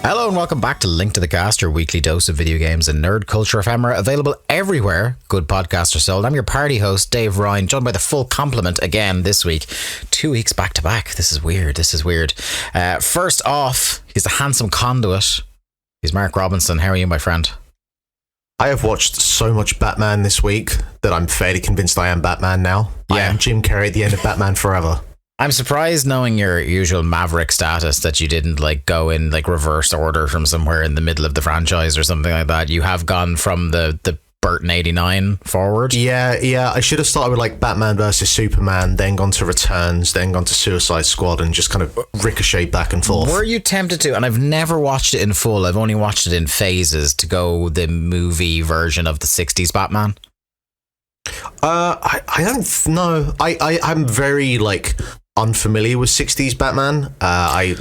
Hello and welcome back to Link to the Cast, your weekly dose of video games and nerd culture ephemera, available everywhere good podcasts are sold. I'm your party host, Dave Ryan, joined by the full complement again this week. 2 weeks back to back. This is weird. First off, he's the handsome conduit. He's Mark Robinson. How are you, my friend? I have watched so much Batman this week that I'm fairly convinced I am Batman now. Yeah. I am Jim Carrey at the end of Batman Forever. I'm surprised, knowing your usual maverick status, that you didn't go in reverse order from somewhere in the middle of the franchise or something like that. You have gone from the Burton 89 forward. Yeah. I should have started with Batman versus Superman, then gone to Returns, then gone to Suicide Squad, and just kind of ricocheted back and forth. Were you tempted to? And I've never watched it in full. I've only watched it in phases, to go the movie version of the 60s Batman. I don't know. I'm very unfamiliar with 60s Batman. I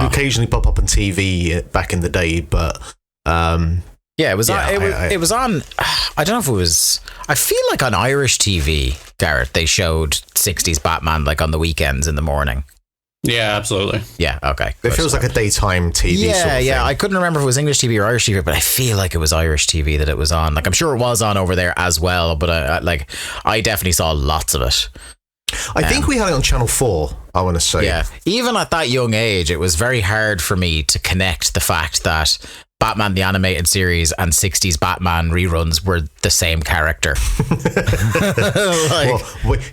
occasionally pop up on TV back in the day, but yeah, it was on. I don't know if it was. I feel like on Irish TV, Garrett, they showed 60s Batman on the weekends in the morning. Yeah, absolutely. Yeah, okay. It feels like a daytime TV. Yeah, sort of thing. I couldn't remember if it was English TV or Irish TV, but I feel like it was Irish TV that it was on. I'm sure it was on over there as well, but I definitely saw lots of it. I think we had it on Channel 4, I want to say. Yeah, even at that young age, it was very hard for me to connect the fact that Batman the Animated Series and 60s Batman reruns were the same character.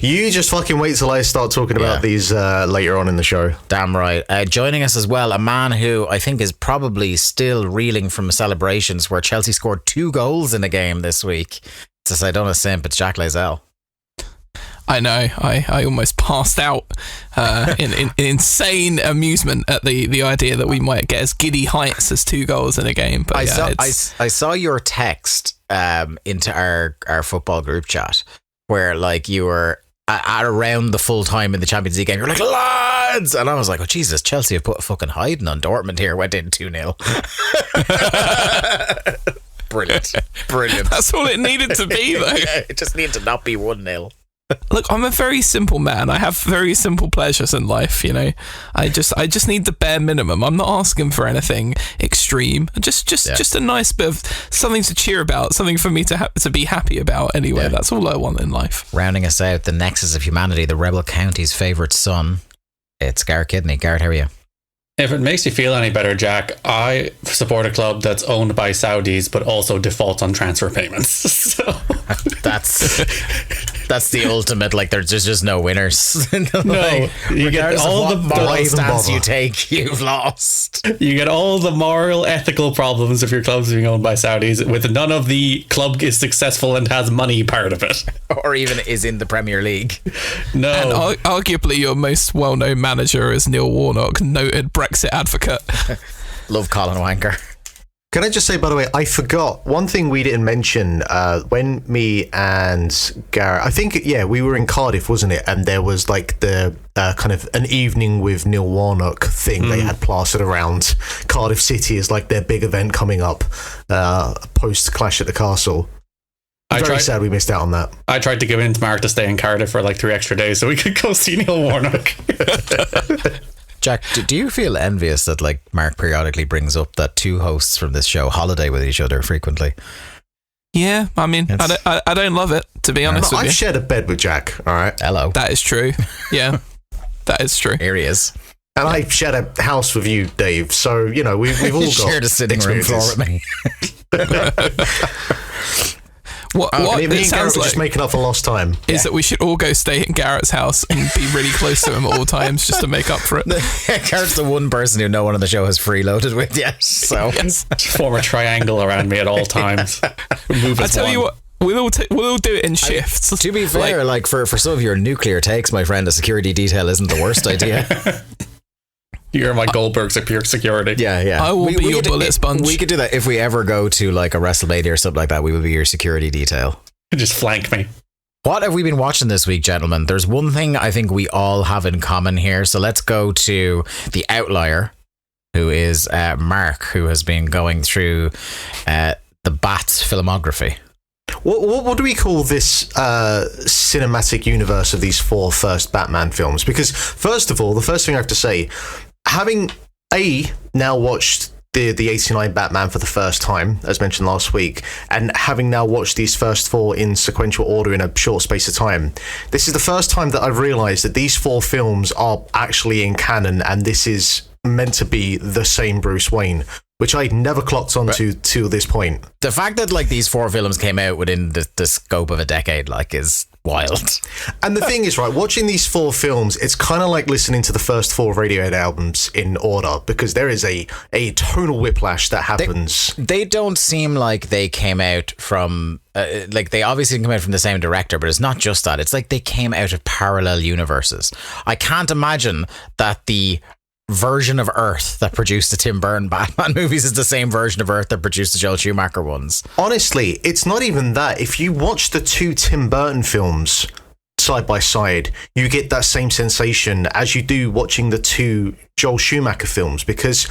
You just fucking wait till I start talking about these later on in the show. Damn right. Joining us as well, a man who I think is probably still reeling from celebrations where Chelsea scored 2 goals in a game this week. It's I don't simp, it's Jack Lazell. I know. I almost passed out in insane amusement at the idea that we might get as giddy heights as 2 goals in a game. But I saw your text into our football group chat where you were at around the full time in the Champions League game. You're like, lads! And I was like, oh Jesus, Chelsea have put a fucking hiding on Dortmund here. Went in 2-0. Brilliant. That's all it needed to be, though. It just needed to not be 1-0. Look, I'm a very simple man. I have very simple pleasures in life, I just need the bare minimum. I'm not asking for anything extreme. Just a nice bit of something to cheer about, something for me to be happy about anyway. Yeah. That's all I want in life. Rounding us out, the nexus of humanity, the Rebel County's favourite son. It's Garrett Kidney. Garrett, how are you? If it makes you feel any better, Jack, I support a club that's owned by Saudis but also defaults on transfer payments. So that's the ultimate. There's just no winners. No, you get all the moral stance you take, you've lost. You get all the moral, ethical problems if your club's being owned by Saudis, with none of the club is successful and has money part of it, or even is in the Premier League. No, and arguably your most well-known manager is Neil Warnock, noted Brexit advocate. Love Colin Wanker. Can I just say, by the way, I forgot one thing we didn't mention when me and Garrett, I think, we were in Cardiff, wasn't it? And there was the kind of an evening with Neil Warnock thing they had plastered around Cardiff City as their big event coming up post Clash at the Castle. Very sad we missed out on that. I tried to give in to Mark to stay in Cardiff for 3 extra days so we could go see Neil Warnock. Jack, do you feel envious that Mark periodically brings up that 2 hosts from this show holiday with each other frequently? Yeah, I mean, I don't love it, to be honest with you. I've shared a bed with Jack, all right? Hello. That is true. Yeah, that is true. Here he is. And I shared a house with you, Dave, so, we've all got shared a sitting room floor with me. What it sounds like just making up for lost time is that we should all go stay in Garrett's house and be really close to him at all times just to make up for it. Garrett's the one person who no one on the show has freeloaded with yet, so yes. Form a triangle around me at all times. I tell you what, we'll all do it in shifts. To be fair, for some of your nuclear takes, my friend, a security detail isn't the worst idea. You're my Goldberg's of pure security. Yeah. I will be your bullet sponge. We could do that if we ever go to a WrestleMania or something like that. We will be your security detail. Just flank me. What have we been watching this week, gentlemen? There's one thing I think we all have in common here. So let's go to the outlier, who is Mark, who has been going through the Bats filmography. What do we call this cinematic universe of these 4 first Batman films? Because first of all, the first thing I have to say, having now watched the 89 Batman for the first time, as mentioned last week, and having now watched these first 4 in sequential order in a short space of time, this is the first time that I've realised that these 4 films are actually in canon, and this is meant to be the same Bruce Wayne, which I never clocked onto to this point. The fact that like these 4 films came out within the scope of a decade, like, is wild. And the thing is, right, watching these 4 films, it's kind of like listening to the first 4 Radiohead albums in order, because there is a tonal whiplash that happens. They don't seem like they came out from like, they obviously came out from the same director, but it's not just that. It's like they came out of parallel universes. I can't imagine that the version of Earth that produced the Tim Burton Batman movies is the same version of Earth that produced the Joel Schumacher ones. Honestly, it's not even that. If you watch the 2 Tim Burton films side by side, you get that same sensation as you do watching the 2 Joel Schumacher films, because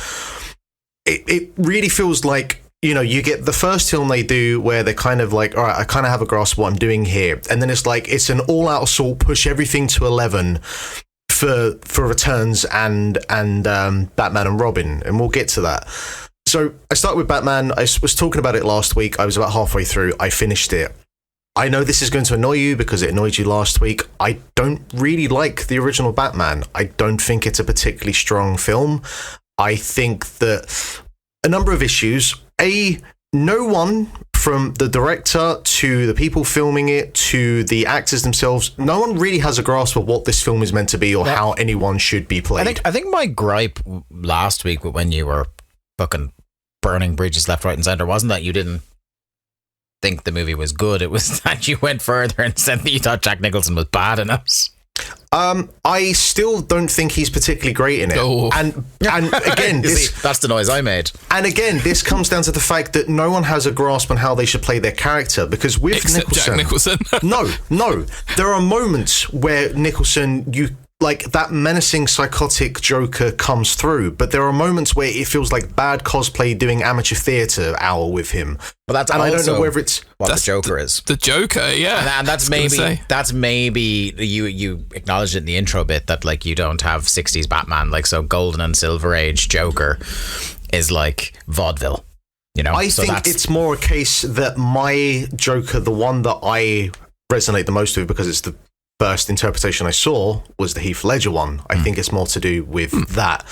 it really feels like, you know, you get the first film they do where they're kind of like, all right, I kind of have a grasp of what I'm doing here. And then it's like, it's an all-out assault, push everything to 11 for Returns and Batman and Robin, and we'll get to that. So I start with Batman. I was talking about it last week. I was about halfway through. I finished it. I know this is going to annoy you because it annoyed you last week. I don't really like the original Batman. I don't think it's a particularly strong film. I think that a number of issues. No one, from the director to the people filming it to the actors themselves, no one really has a grasp of what this film is meant to be or how anyone should be played. I think my gripe last week when you were fucking burning bridges left, right, and centre wasn't that you didn't think the movie was good. It was that you went further and said that you thought Jack Nicholson was bad in it. I still don't think he's particularly great in it. Oh. And again, that's the noise I made. And again, this comes down to the fact that no one has a grasp on how they should play their character, because with Jack Nicholson. no. There are moments where Nicholson, like, that menacing psychotic Joker comes through, but there are moments where it feels like bad cosplay doing amateur theatre hour with him. But that's and I don't know whether it's what the Joker is. The Joker, yeah. And that's maybe you acknowledged it in the intro bit that, like, you don't have 60s Batman, like, so Golden and Silver Age Joker is like vaudeville. You know, I think it's more a case that my Joker, the one that I resonate the most with because it's the first interpretation I saw, was the Heath Ledger one. I think it's more to do with that.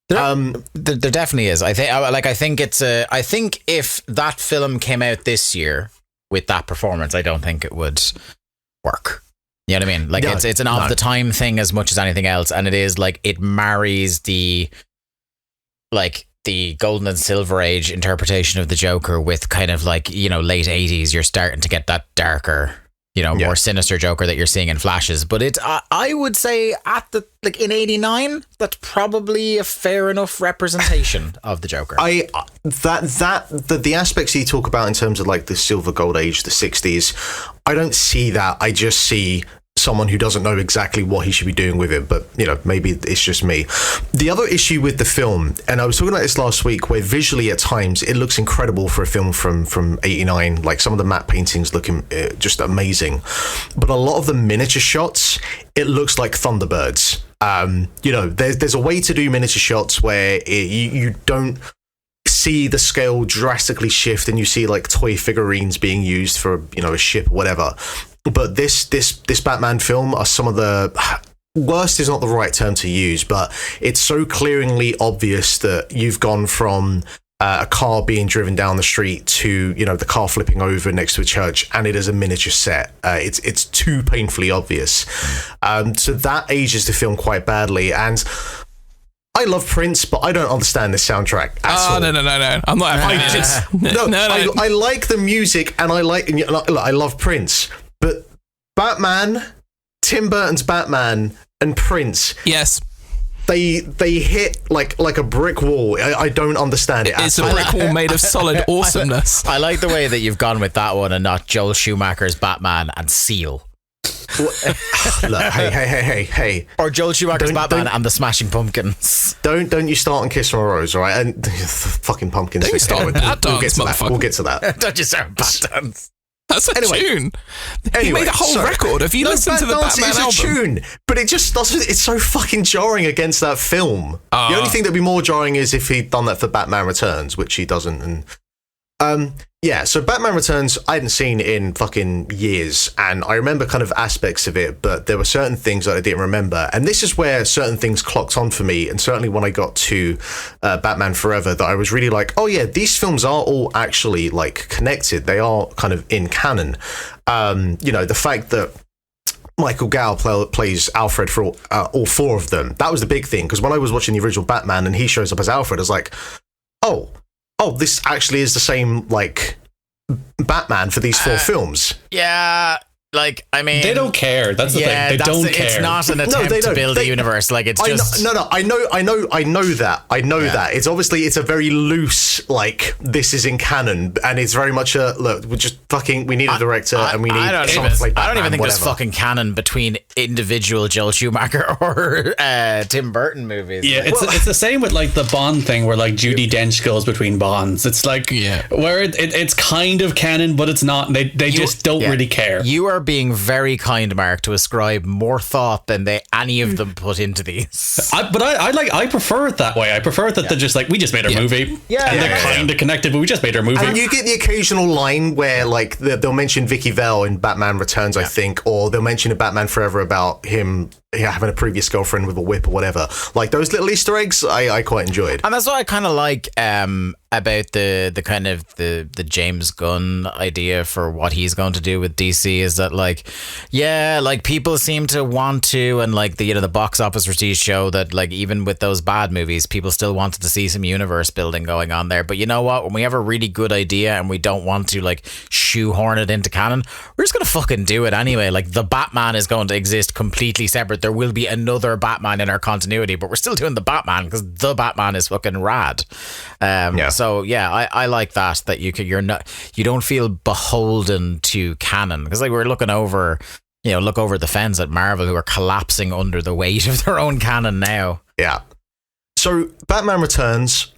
There definitely is. I think if that film came out this year with that performance, I don't think it would work. You know what I mean? Like, it's an of the time thing as much as anything else, and it is like, it marries the Golden and Silver Age interpretation of the Joker with kind of like, you know, late 80s. You're starting to get that darker, you know, more sinister Joker that you're seeing in flashes. But it, I would say in 89, that's probably a fair enough representation of the Joker. The aspects you talk about in terms of like the Silver Gold Age, the 60s, I don't see that. I just see someone who doesn't know exactly what he should be doing with it, but, you know, maybe it's just me. The other issue with the film, and I was talking about this last week, where visually at times it looks incredible for a film from 89, like some of the matte paintings looking just amazing, but a lot of the miniature shots, it looks like Thunderbirds. You know, there's a way to do miniature shots where you don't see the scale drastically shift and you see like toy figurines being used for, you know, a ship or whatever. But this Batman film are some of the worst is not the right term to use, but it's so clearly obvious that you've gone from a car being driven down the street to, you know, the car flipping over next to a church, and it is a miniature set. It's too painfully obvious. So that ages the film quite badly. And I love Prince, but I don't understand this soundtrack at all. No. I'm not having it. I like the music, and I love Prince. But Batman, Tim Burton's Batman, and Prince, yes, they hit like a brick wall. I don't understand it. It's a brick wall made of solid awesomeness. I like the way that you've gone with that one and not Joel Schumacher's Batman and Seal. Look, hey. Or Joel Schumacher's Batman and the Smashing Pumpkins. Don't you start on Kiss from a Rose, all right? And the fucking pumpkins. Don't you start with Bad Dance, motherfucker. We'll get to that. Don't you start with Bad Dance. That's a tune. He made a whole record. Have you listened to the Batman album? It's a tune, but it just doesn't. It's so fucking jarring against that film. The only thing that'd be more jarring is if he'd done that for Batman Returns, which he doesn't. And yeah, so Batman Returns I hadn't seen in fucking years, and I remember kind of aspects of it, but there were certain things that I didn't remember, and this is where certain things clocked on for me. And certainly when I got to Batman Forever, that I was really like, oh yeah, these films are all actually like connected. They are kind of in canon. The fact that Michael Gow plays Alfred for all four of them, that was the big thing, because when I was watching the original Batman and he shows up as Alfred, I was like, oh, this actually is the same, like, Batman for these four films. Yeah, like, I mean... They don't care. That's the thing. They don't care. It's not an attempt to build a universe. Like, it's just... I know that. It's obviously, it's a very loose, like, this is in canon, and it's very much a, look, we need a director, and we need someone to play Batman, I don't even think there's fucking canon between individual Joel Schumacher or Tim Burton movies. Yeah, it's the same with, like, the Bond thing, where, like, Judi Dench goes between Bonds. It's like, where it's kind of canon, but it's not. They just don't really care. You are being very kind, Mark, to ascribe more thought than any of them put into these. I prefer it that way. I prefer it that they're just like, we just made our movie. And they're kind of connected, but we just made our movie. And you get the occasional line where, like, they'll mention Vicky Vale in Batman Returns, I think, or they'll mention in Batman Forever about him having a previous girlfriend with a whip or whatever. Like, those little Easter eggs, I quite enjoyed. And that's what I kind of like about the kind of the James Gunn idea for what he's going to do with DC, is that, like, like, people seem to want to, and, like, the box office receipts show that, like, even with those bad movies, people still wanted to see some universe building going on there. But you know what? When we have a really good idea and we don't want to, like, shoehorn it into canon, we're just gonna fucking do it anyway. Like, the Batman is going to exist completely separate. There will be another Batman in our continuity, but we're still doing the Batman because the Batman is fucking rad. So yeah, I like that you don't feel beholden to canon, because, like, we're looking over the fence at Marvel, who are collapsing under the weight of their own canon now. Yeah. So Batman Returns.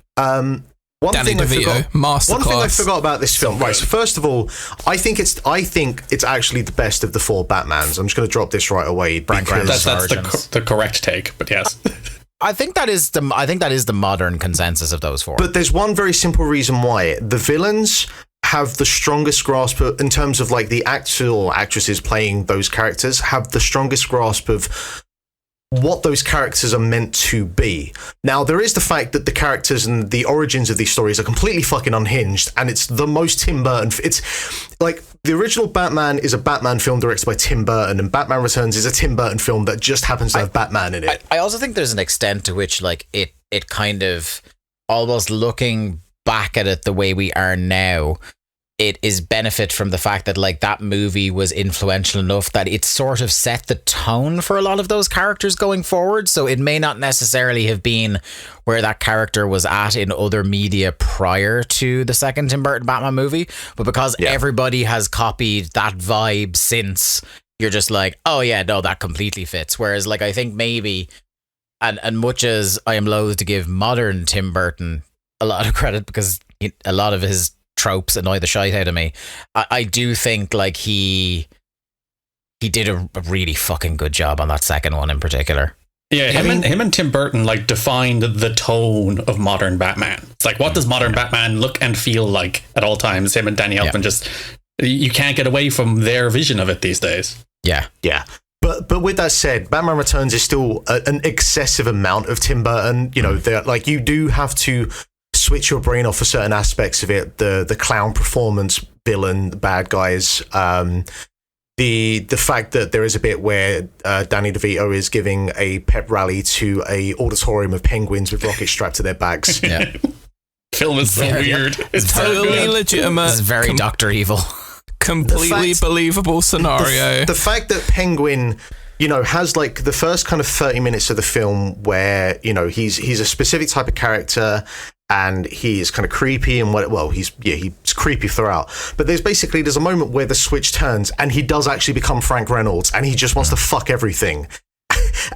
One thing I forgot about this film. Right. So first of all, I think it's actually the best of the four Batmans. I'm just going to drop this right away. That's the correct take, but yes. I think that is the modern consensus of those four. But there's one very simple reason why. The villains have the strongest grasp in terms of, like, the actual actresses playing those characters have the strongest grasp of what those characters are meant to be. Now, there is the fact that the characters and the origins of these stories are completely fucking unhinged, and it's the most Tim Burton. It's like, the original Batman is a Batman film directed by Tim Burton, and Batman Returns is a Tim Burton film that just happens to have Batman in it. I also think there's an extent to which, like, it kind of, almost looking back at it the way we are now, it is benefit from the fact that, like, that movie was influential enough that it sort of set the tone for a lot of those characters going forward. So it may not necessarily have been where that character was at in other media prior to the second Tim Burton Batman movie, but because everybody has copied that vibe since, you're just like, oh yeah, no, that completely fits. Whereas, like, I think maybe, and much as I am loath to give modern Tim Burton a lot of credit, because a lot of his tropes annoy the shite out of me, I do think, like, he did a really fucking good job on that second one in particular. Yeah, him and Tim Burton, like, defined the tone of modern Batman. It's like, what does modern Batman look and feel like at all times? Him and Danny Elfman just, you can't get away from their vision of it these days. Yeah. But with that said, Batman Returns is still an excessive amount of Tim Burton. Like, you do have to switch your brain off for certain aspects of it. The clown performance, villain, the bad guys, the fact that there is a bit where Danny DeVito is giving a pep rally to a auditorium of penguins with rockets strapped to their backs. Yeah. Film is so weird. It's totally legitimate. It's very Dr. Evil. Completely believable scenario. The fact that Penguin, has, like, the first kind of 30 minutes of the film where, he's a specific type of character, and he is kind of creepy and he's creepy throughout. But there's a moment where the switch turns and he does actually become Frank Reynolds, and he just wants to fuck everything.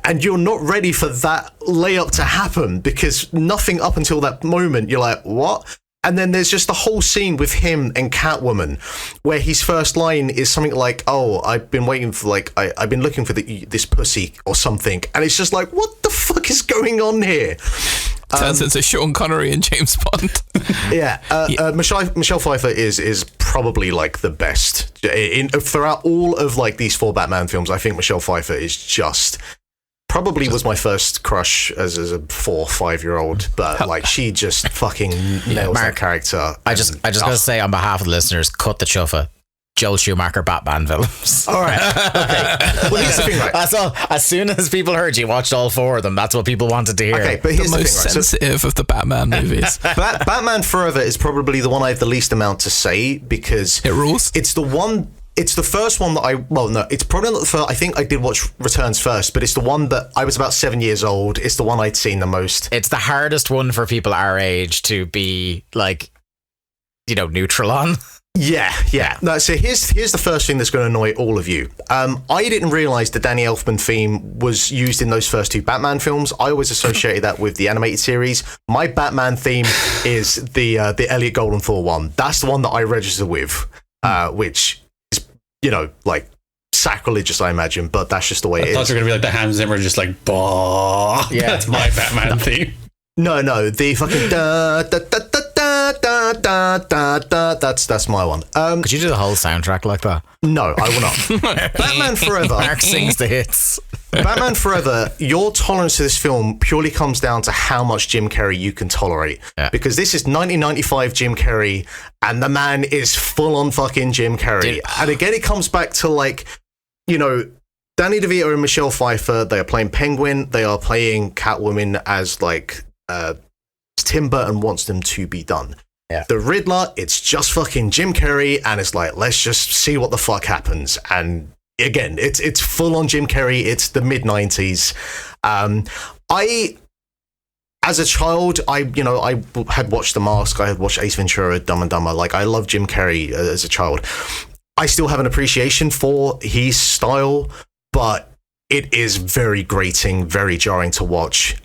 And you're not ready for that layup to happen, because nothing up until that moment, you're like, what? And then there's just the whole scene with him and Catwoman, where his first line is something like, "Oh, I've been waiting for I've been looking for this pussy or something," and it's just like, what the fuck is going on here? Turns into Sean Connery and James Bond. Michelle Pfeiffer is probably like the best throughout all of like these 4 Batman films. I think Michelle Pfeiffer is just. Probably was my first crush as a 4-5-year-old, but like she just fucking nails that character. I just gotta say on behalf of the listeners, cut the chuffa. Joel Schumacher Batman films. All right, okay. Well, here's the thing, right? That's all. As soon as people heard you watched all 4 of them, that's what people wanted to hear. Okay, but here's The the most thing, right? sensitive of the Batman movies. Batman Forever is probably the one I have the least amount to say because It rules. It's the one. It's the first one that it's probably not the first. I think I did watch Returns first, but it's the one that I was about 7 years old. It's the one I'd seen the most. It's the hardest one for people our age to be like, neutral on. Yeah. No, so here's the first thing that's going to annoy all of you. I didn't realize the Danny Elfman theme was used in those first 2 Batman films. I always associated that with the animated series. My Batman theme is the Elliot Goldenthal one. That's the one that I register with, which is like sacrilegious, I imagine, but that's just the way it is. I thought you were going to be like the Hans Zimmer, just like, bah. Yeah. That's my Batman theme. No, the fucking da da da da da da da da. That's my one. Could you do the whole soundtrack like that? No, I will not. Batman Forever. Mark sings the hits. Batman Forever, your tolerance to this film purely comes down to how much Jim Carrey you can tolerate. Yeah. Because this is 1995 Jim Carrey, and the man is full on fucking Jim Carrey. And again, it comes back to Danny DeVito and Michelle Pfeiffer, they are playing Penguin, they are playing Catwoman as Tim Burton wants them to be done. Yeah. The Riddler, it's just fucking Jim Carrey, and it's like, let's just see what the fuck happens. And again, it's full on Jim Carrey. It's the mid-90s. As a child, I had watched The Mask. I had watched Ace Ventura, Dumb and Dumber. Like, I love Jim Carrey as a child. I still have an appreciation for his style, but it is very grating, very jarring to watch.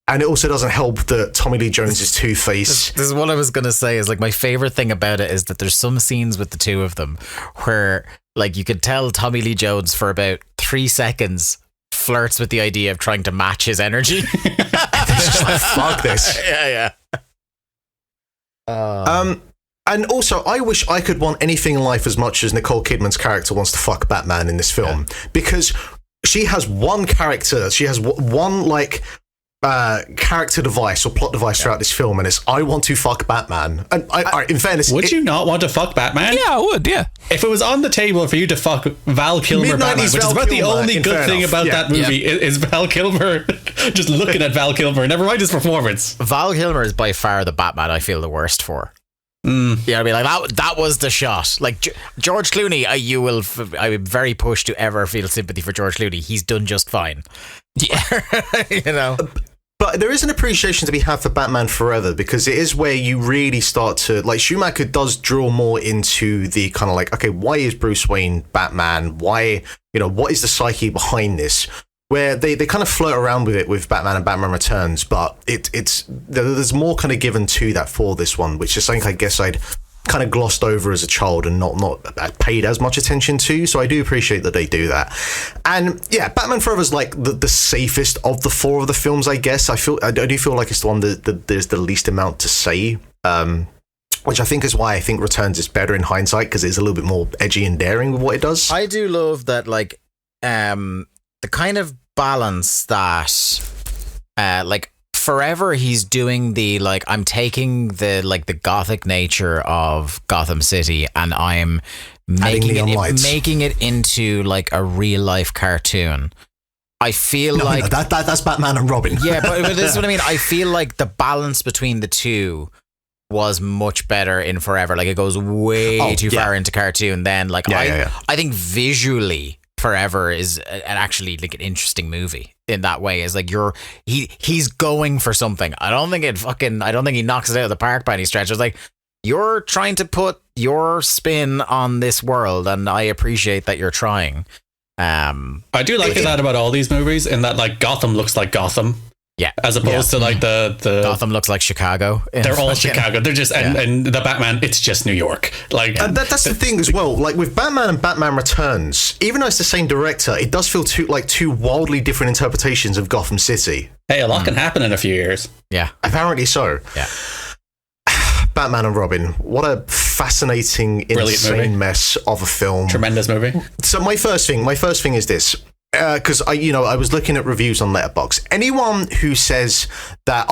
And it also doesn't help that Tommy Lee Jones's Two-Face. This is what I was going to say, is like my favorite thing about it is that there's some scenes with the two of them where like you could tell Tommy Lee Jones for about 3 seconds flirts with the idea of trying to match his energy. It's just like, fuck this. Yeah. And also, I wish I could want anything in life as much as Nicole Kidman's character wants to fuck Batman in this film. Because she has one character, she has one character device or plot device throughout this film, and it's I want to fuck Batman. And in fairness, would you not want to fuck Batman? Yeah, I would. Yeah. If it was on the table for you to fuck Val Kilmer Batman, which is about the only good thing about that movie, is Val Kilmer just looking at Val Kilmer. Never mind his performance. Val Kilmer is by far the Batman I feel the worst for. Yeah, I mean, like that was the shot. Like George Clooney, I'm very pushed to ever feel sympathy for George Clooney. He's done just fine. Yeah, But there is an appreciation to be had for Batman Forever, because it is where you really start to, like, Schumacher does drill more into the kind of like, okay, why is Bruce Wayne Batman? Why, what is the psyche behind this? Where they kind of flirt around with it with Batman and Batman Returns, but there's more kind of given to that for this one, which is something I guess I'd kind of glossed over as a child and not paid as much attention to. So I do appreciate that they do that. And yeah, Batman Forever is like the safest of the 4 of the films, I guess. I do feel like it's the one that there's the least amount to say, which I think is why I think Returns is better in hindsight, because it's a little bit more edgy and daring with what it does. I do love that, like, the kind of balance that, Forever, he's doing the, like, I'm taking the gothic nature of Gotham City and I'm making it into like a real life cartoon. I feel that's Batman and Robin. Yeah, but this is what I mean. I feel like the balance between the two was much better in Forever. Like, it goes way too far into cartoon. Then, like, I think visually Forever is actually like an interesting movie in that way. Is like he's going for something. I don't think he knocks it out of the park by any stretch. It's like, you're trying to put your spin on this world, and I appreciate that you're trying. I do like that about all these movies, in that like Gotham looks like Gotham. Yeah. As opposed to like the Gotham looks like Chicago. They're all Chicago. They're just and the Batman, it's just New York. Like and that's the thing as well. Like with Batman and Batman Returns, even though it's the same director, it does feel two wildly different interpretations of Gotham City. Hey, a lot can happen in a few years. Yeah. Apparently so. Yeah. Batman and Robin. What a fascinating, insane mess of a film. Tremendous movie. So my first thing is this. Because I was looking at reviews on Letterboxd. Anyone who says that,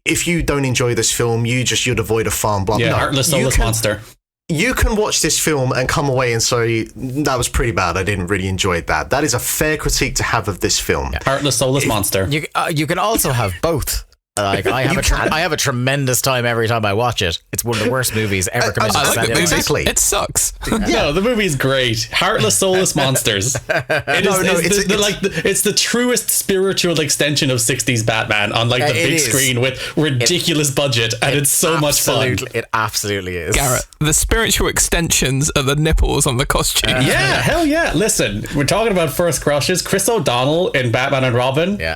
if you don't enjoy this film, you're devoid of fun, blah blah. Yeah, heartless, soulless monster. You can watch this film and come away and say that was pretty bad. I didn't really enjoy that. That is a fair critique to have of this film. Yeah. Heartless, soulless monster. You can also have both. Like I have a tremendous time every time I watch it. It's one of the worst movies ever committed. Exactly. It sucks. No, the movie's great. Heartless, soulless monsters. It's the truest spiritual extension of 60s Batman on like the big screen with ridiculous budget, and it's so much fun. It absolutely is. Garrett, the spiritual extensions are the nipples on the costume. Yeah, hell yeah. Listen, we're talking about first crushes. Chris O'Donnell in Batman and Robin. Yeah.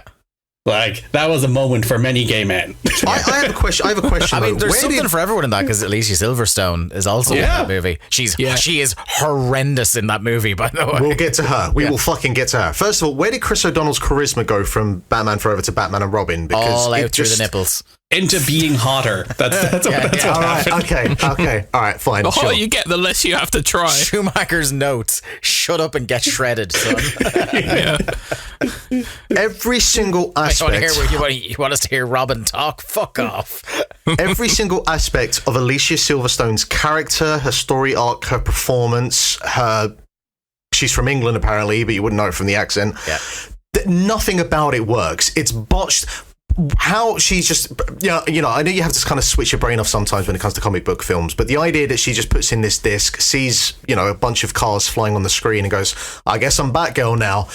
Like, that was a moment for many gay men. I have a question. I mean, there's something for everyone in that, because Alicia Silverstone is also in that movie. She is horrendous in that movie, by the way. We'll get to her. We will fucking get to her. First of all, where did Chris O'Donnell's charisma go from Batman Forever to Batman and Robin? Because all out through the nipples. Into being hotter. That's what happened. Okay. All right, fine. The hotter you get, the less you have to try. Schumacher's notes. Shut up and get shredded, son. Every single aspect. You want us to hear Robin talk? Fuck off. Every single aspect of Alicia Silverstone's character, her story arc, her performance, she's from England apparently, but you wouldn't know it from the accent. Yeah. Nothing about it works. It's botched. How she's just, I know you have to kind of switch your brain off sometimes when it comes to comic book films, but the idea that she just puts in this disc, sees, a bunch of cars flying on the screen and goes, I guess I'm Batgirl now.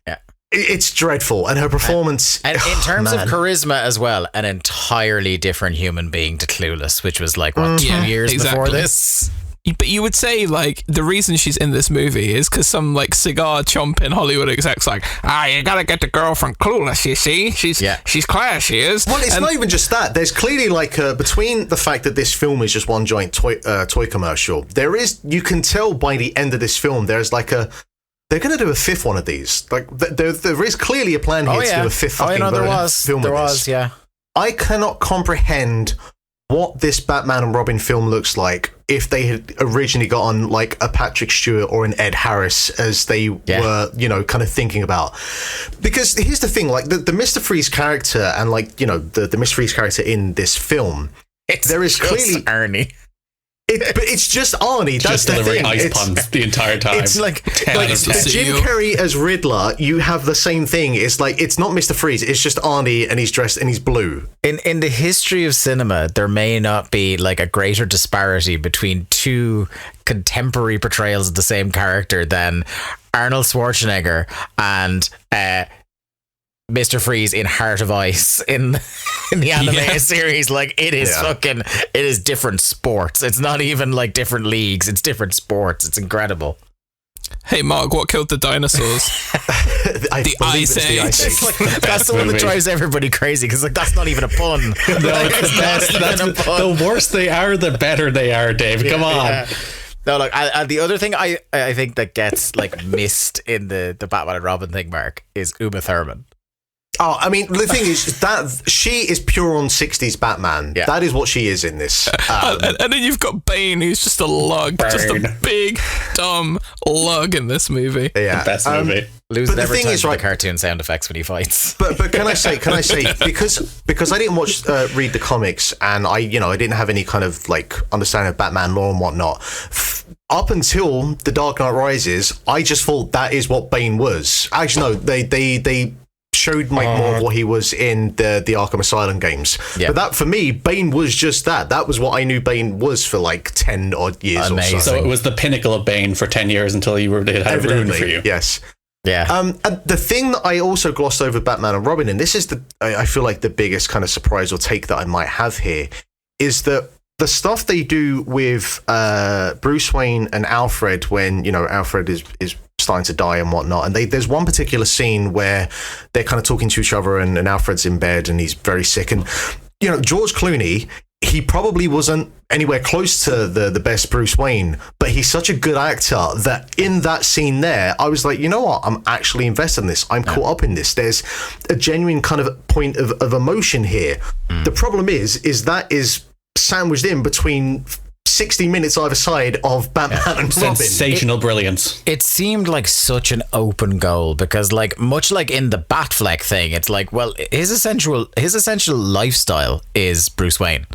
Yeah. It's dreadful. And her performance... And in terms of charisma as well, an entirely different human being to Clueless, which was like, 2 years before this? But you would say, like, the reason she's in this movie is because some, like, cigar chomping Hollywood exec's like, you gotta get the girl from Clueless, you see? She's class, she is. Well, it's not even just that. There's clearly, like, between the fact that this film is just one giant toy commercial, you can tell by the end of this film, there's like they're going to do a fifth one of these. Like, there is clearly a plan here to do a fifth fucking film of this. I cannot comprehend what this Batman and Robin film looks like if they had originally got on like a Patrick Stewart or an Ed Harris as they were, kind of thinking about. Because here's the thing, like the Mr. Freeze character and like, the Mr. Freeze character in this film, there is clearly Arnie. But it's just Arnie. That's just delivering ice puns the entire time. It's like Jim Carrey as Riddler. You have the same thing. It's like it's not Mr. Freeze. It's just Arnie, and he's dressed and he's blue. In the history of cinema, there may not be like a greater disparity between two contemporary portrayals of the same character than Arnold Schwarzenegger and Mr. Freeze in Heart of Ice in the animated series. Like, it is it is different sports. It's not even like different leagues. It's different sports. It's incredible. Hey, Mark, what killed the dinosaurs? the Ice Age. That's the one that drives everybody crazy, because like, that's not even a pun. That's the worse they are, the better they are, Dave. Come on. Yeah. No, look, the other thing I think that gets like missed in the Batman and Robin thing, Mark, is Uma Thurman. Oh, I mean, the thing is that she is pure on 60s Batman. Yeah. That is what she is in this. And then you've got Bane, who's just a lug, just a big, dumb lug in this movie. Yeah. The best movie. Loses every time for the cartoon sound effects when he fights. But can I say because I didn't read the comics, and I didn't have any kind of like understanding of Batman lore and whatnot. Up until The Dark Knight Rises, I just thought that is what Bane was. Actually, no, they showed more of what he was in the Arkham Asylum games. Yeah. But that, for me, Bane was just that. That was what I knew Bane was for like 10 odd years or so. So it was the pinnacle of Bane for 10 years until it had ruined for you. Yes. Yeah. And the thing that I also glossed over Batman and Robin, and this is I feel like the biggest kind of surprise or take that I might have here, is that the stuff they do with Bruce Wayne and Alfred when, you know, Alfred is starting to die and whatnot, and there's one particular scene where they're kind of talking to each other, and Alfred's in bed and he's very sick, and, you know, George Clooney, he probably wasn't anywhere close to the best Bruce Wayne, but he's such a good actor that in that scene there, I was like, you know what, I'm actually invested in this. I'm caught up in this. There's a genuine kind of point of emotion here. The problem is that is sandwiched in between 60 minutes either side of Batman and Robin. Sensational brilliance. It seemed like such an open goal because, like, much like in the Batfleck thing, it's like, well, his essential lifestyle is Bruce Wayne.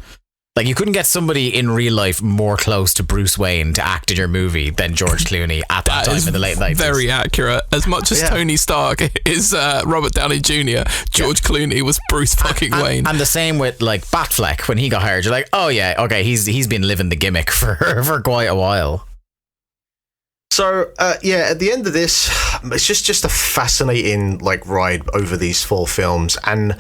Like, you couldn't get somebody in real life more close to Bruce Wayne to act in your movie than George Clooney at that time in the late 90s. Very accurate. As much as Tony Stark is Robert Downey Jr., George Clooney was Bruce fucking Wayne. And the same with, like, Batfleck. When he got hired, you're like, oh yeah, okay, he's been living the gimmick for quite a while. So, at the end of this, it's just a fascinating, like, ride over these 4 films, and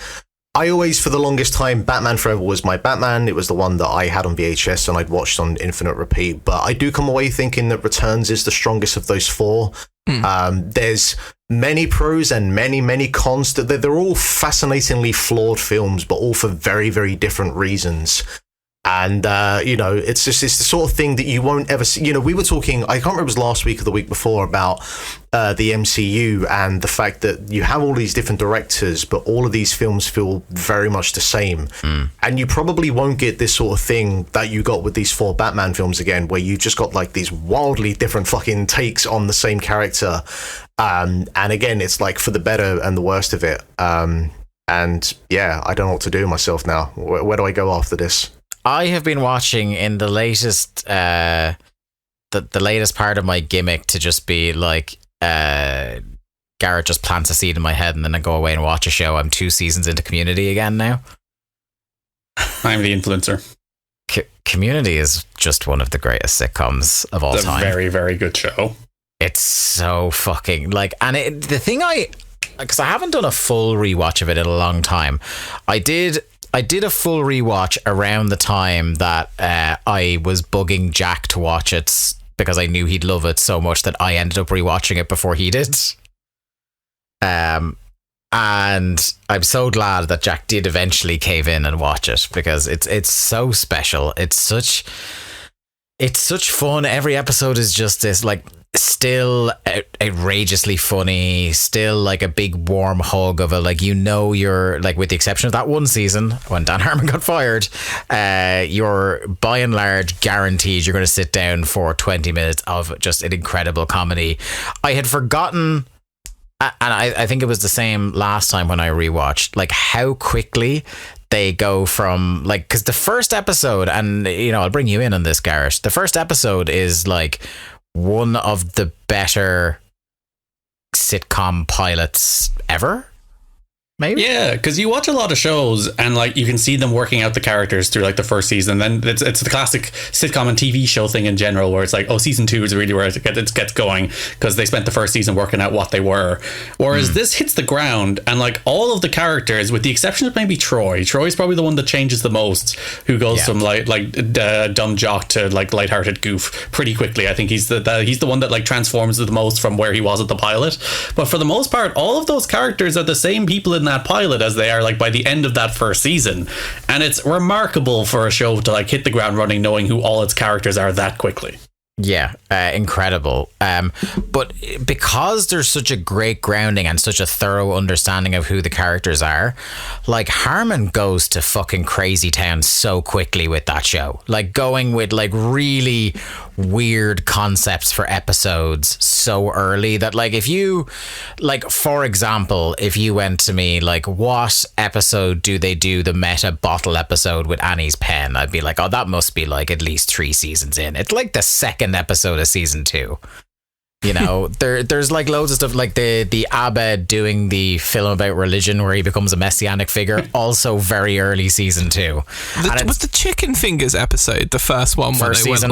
I always, for the longest time, Batman Forever was my Batman. It was the one that I had on VHS and I'd watched on infinite repeat. But I do come away thinking that Returns is the strongest of those 4. There's many pros and many cons. They're all fascinatingly flawed films, but all for very, very different reasons. And, you know, it's the sort of thing that you won't ever see. You know, we were talking, I can't remember if it was last week or the week before, about the MCU and the fact that you have all these different directors, but all of these films feel very much the same. And you probably won't get this sort of thing that you got with these 4 Batman films again, where you just got like these wildly different fucking takes on the same character. And again, it's like for the better and the worst of it. And yeah, I don't know what to do with myself now. Where do I go after this? I have been watching in the latest, the latest part of my gimmick to just be like, Garrett just plants a seed in my head and then I go away and watch a show. I'm 2 seasons into Community again now. I'm the influencer. Community is just one of the greatest sitcoms of all time. It's a very, very good show. It's so fucking like, and the thing because I haven't done a full rewatch of it in a long time. I did a full rewatch around the time that I was bugging Jack to watch it because I knew he'd love it so much that I ended up rewatching it before he did. And I'm so glad that Jack did eventually cave in and watch it because it's so special. It's such fun. Every episode is just this, like, still outrageously funny, still like a big warm hug of a, like, you know, you're like, with the exception of that one season when Dan Harmon got fired, you're by and large guaranteed you're going to sit down for 20 minutes of just an incredible comedy. I had forgotten, and I think it was the same last time when I rewatched, like, how quickly they go from, like, because the first episode, and, you know, I'll bring you in on this, Garrett, the first episode is like one of the better sitcom pilots ever, maybe. Yeah, because you watch a lot of shows and, like, you can see them working out the characters through, like, the first season. Then it's the classic sitcom and TV show thing in general, where it's like, oh, season 2 is really where it gets going because they spent the first season working out what they were. Whereas this hits the ground and, like, all of the characters, with the exception of maybe Troy's probably the one that changes the most, who goes from like dumb jock to, like, lighthearted goof pretty quickly. I think he's the one that, like, transforms the most from where he was at the pilot. But for the most part, all of those characters are the same people in that pilot as they are, like, by the end of that first season, and it's remarkable for a show to, like, hit the ground running knowing who all its characters are that quickly. Yeah, incredible. But because there's such a great grounding and such a thorough understanding of who the characters are, like, Harmon goes to fucking crazy town so quickly with that show. Like, going with, like, really weird concepts for episodes so early that, like, if you, like, for example, if you went to me like, what episode do they do the meta bottle episode with Annie's pen, I'd be like, oh, that must be like at least 3 seasons in. It's like the second episode of season 2. You know, there's like loads of stuff, like the Abed doing the film about religion where he becomes a messianic figure, also very early season 2. Was the Chicken Fingers episode the first one? First season.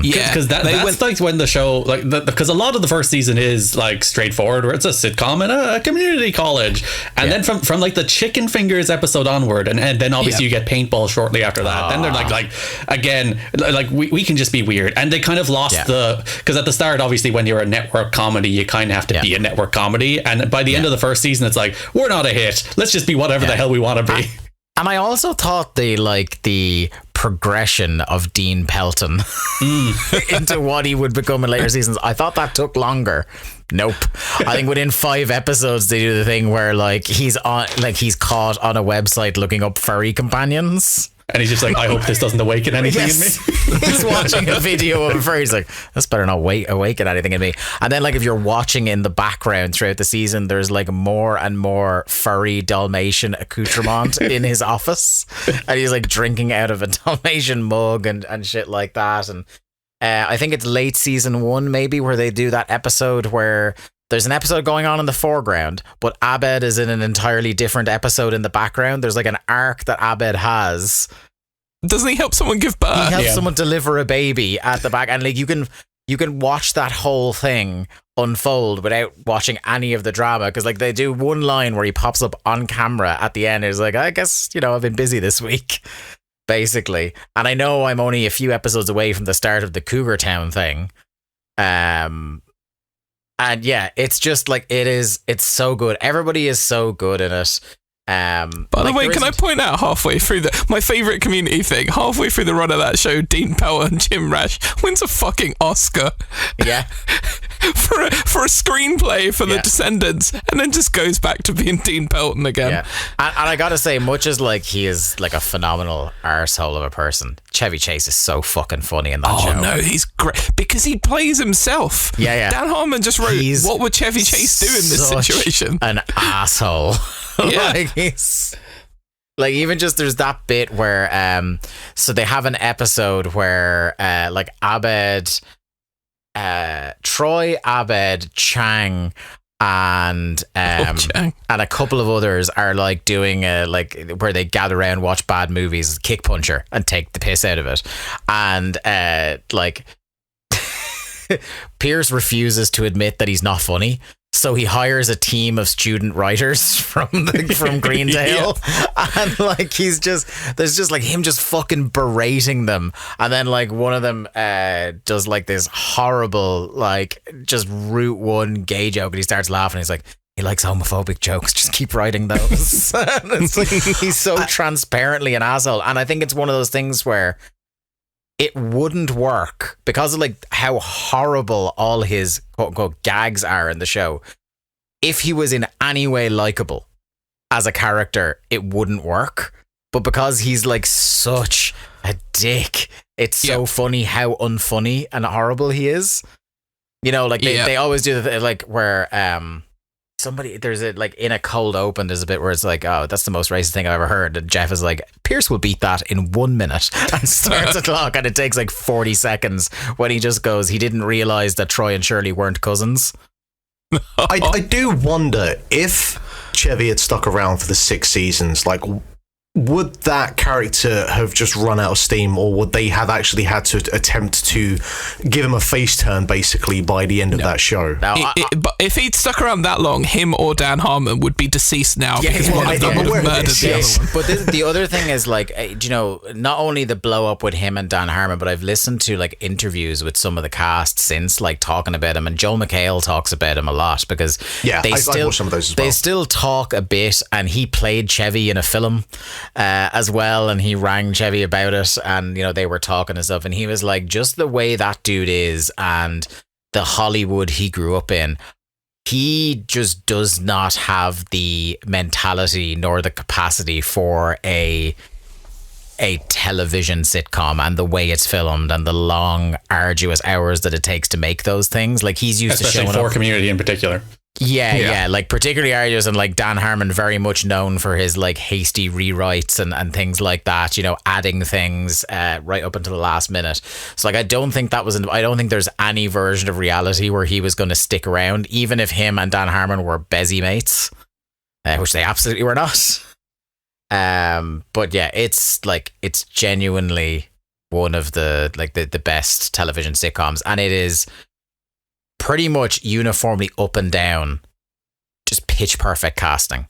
Yeah, because that's like when the show, like, because a lot of the first season is like straightforward, where it's a sitcom in a community college, and then from like the Chicken Fingers episode onward, and then obviously you get paintball shortly after that. Then they're like again, like we can just be weird, and they kind of lost because at the start, obviously, when you're a network comedy, you kind of have to be a network comedy, and by the end of the first season, it's like, we're not a hit, let's just be whatever the hell we want to be. And I also thought the progression of Dean Pelton into what he would become in later seasons, I thought that took longer. Nope. I think within 5 episodes they do the thing where like he's caught on a website looking up furry companions. And he's just like, I hope this doesn't awaken anything in me. He's watching a video of a furry. He's like, this better not awaken anything in me. And then, like, if you're watching in the background throughout the season, there's like more and more furry Dalmatian accoutrement in his office. And he's like drinking out of a Dalmatian mug and shit like that. And I think it's late season 1, maybe, where they do that episode where there's an episode going on in the foreground, but Abed is in an entirely different episode in the background. There's like an arc that Abed has. Doesn't he help someone give birth? He helps someone deliver a baby at the back, and like you can watch that whole thing unfold without watching any of the drama, because like they do one line where he pops up on camera at the end. He's like, I guess, you know, I've been busy this week, basically. And I know I'm only a few episodes away from the start of the Cougar Town thing. And yeah, it's just like it's so good. Everybody is so good in it. By the way, can I point out halfway through my favourite community thing, halfway through the run of that show, Dean Pelton and Jim Rash wins a fucking Oscar. Yeah. for a screenplay for The Descendants, and then just goes back to being Dean Pelton again. Yeah. And I gotta say, much as like he is like a phenomenal arsehole of a person, Chevy Chase is so fucking funny in that show. Oh no, he's great because he plays himself. Yeah. Dan Harmon just wrote, what would Chevy Chase do in this situation? An asshole. Yeah. Like he's like, even just there's that bit where so they have an episode where like Abed, Troy, Abed, Chang, and and a couple of others are like doing like where they gather around, watch bad movies, Kick Puncher, and take the piss out of it. And like Pierce refuses to admit that he's not funny, so he hires a team of student writers from Greendale, and like there's just like him just fucking berating them, and then like one of them does like this horrible like just Route 1 gay joke, and he starts laughing. He's like, he likes homophobic jokes, just keep writing those. It's like, he's so transparently an asshole, and I think it's one of those things where it wouldn't work because of like how horrible all his quote unquote gags are in the show. If he was in any way likable as a character, it wouldn't work. But because he's like such a dick, it's so funny how unfunny and horrible he is. You know, like they always do the like where there's a like in a cold open, there's a bit where it's like, oh, that's the most racist thing I've ever heard, and Jeff is like, Pierce will beat that in 1 minute, and starts a clock, and it takes like 40 seconds when he just goes, he didn't realize that Troy and Shirley weren't cousins. I do wonder if Chevy had stuck around for the 6 seasons, like, would that character have just run out of steam, or would they have actually had to attempt to give him a face turn basically by the end of that show? Now, but if he'd stuck around that long, him or Dan Harmon would be deceased now, because one of them would have murdered the other one. But the other thing is, like, you know, not only the blow up with him and Dan Harmon, but I've listened to like interviews with some of the cast since, like, talking about him, and Joel McHale talks about him a lot, because I watched some of those as well. They still talk a bit, and he played Chevy in a film as well, and he rang Chevy about it, and you know, they were talking and stuff, and he was like, just the way that dude is and the Hollywood he grew up in, he just does not have the mentality nor the capacity for a television sitcom, and the way it's filmed and the long arduous hours that it takes to make those things. Like, he's used especially to showing for up Community in particular. Yeah, like particularly arduous, and like Dan Harmon very much known for his like hasty rewrites and things like that, adding things right up until the last minute. So like I don't think there's any version of reality where he was going to stick around, even if him and Dan Harmon were busy mates, which they absolutely were not. But yeah, it's genuinely one of the best television sitcoms, and it is pretty much uniformly up and down just pitch perfect casting.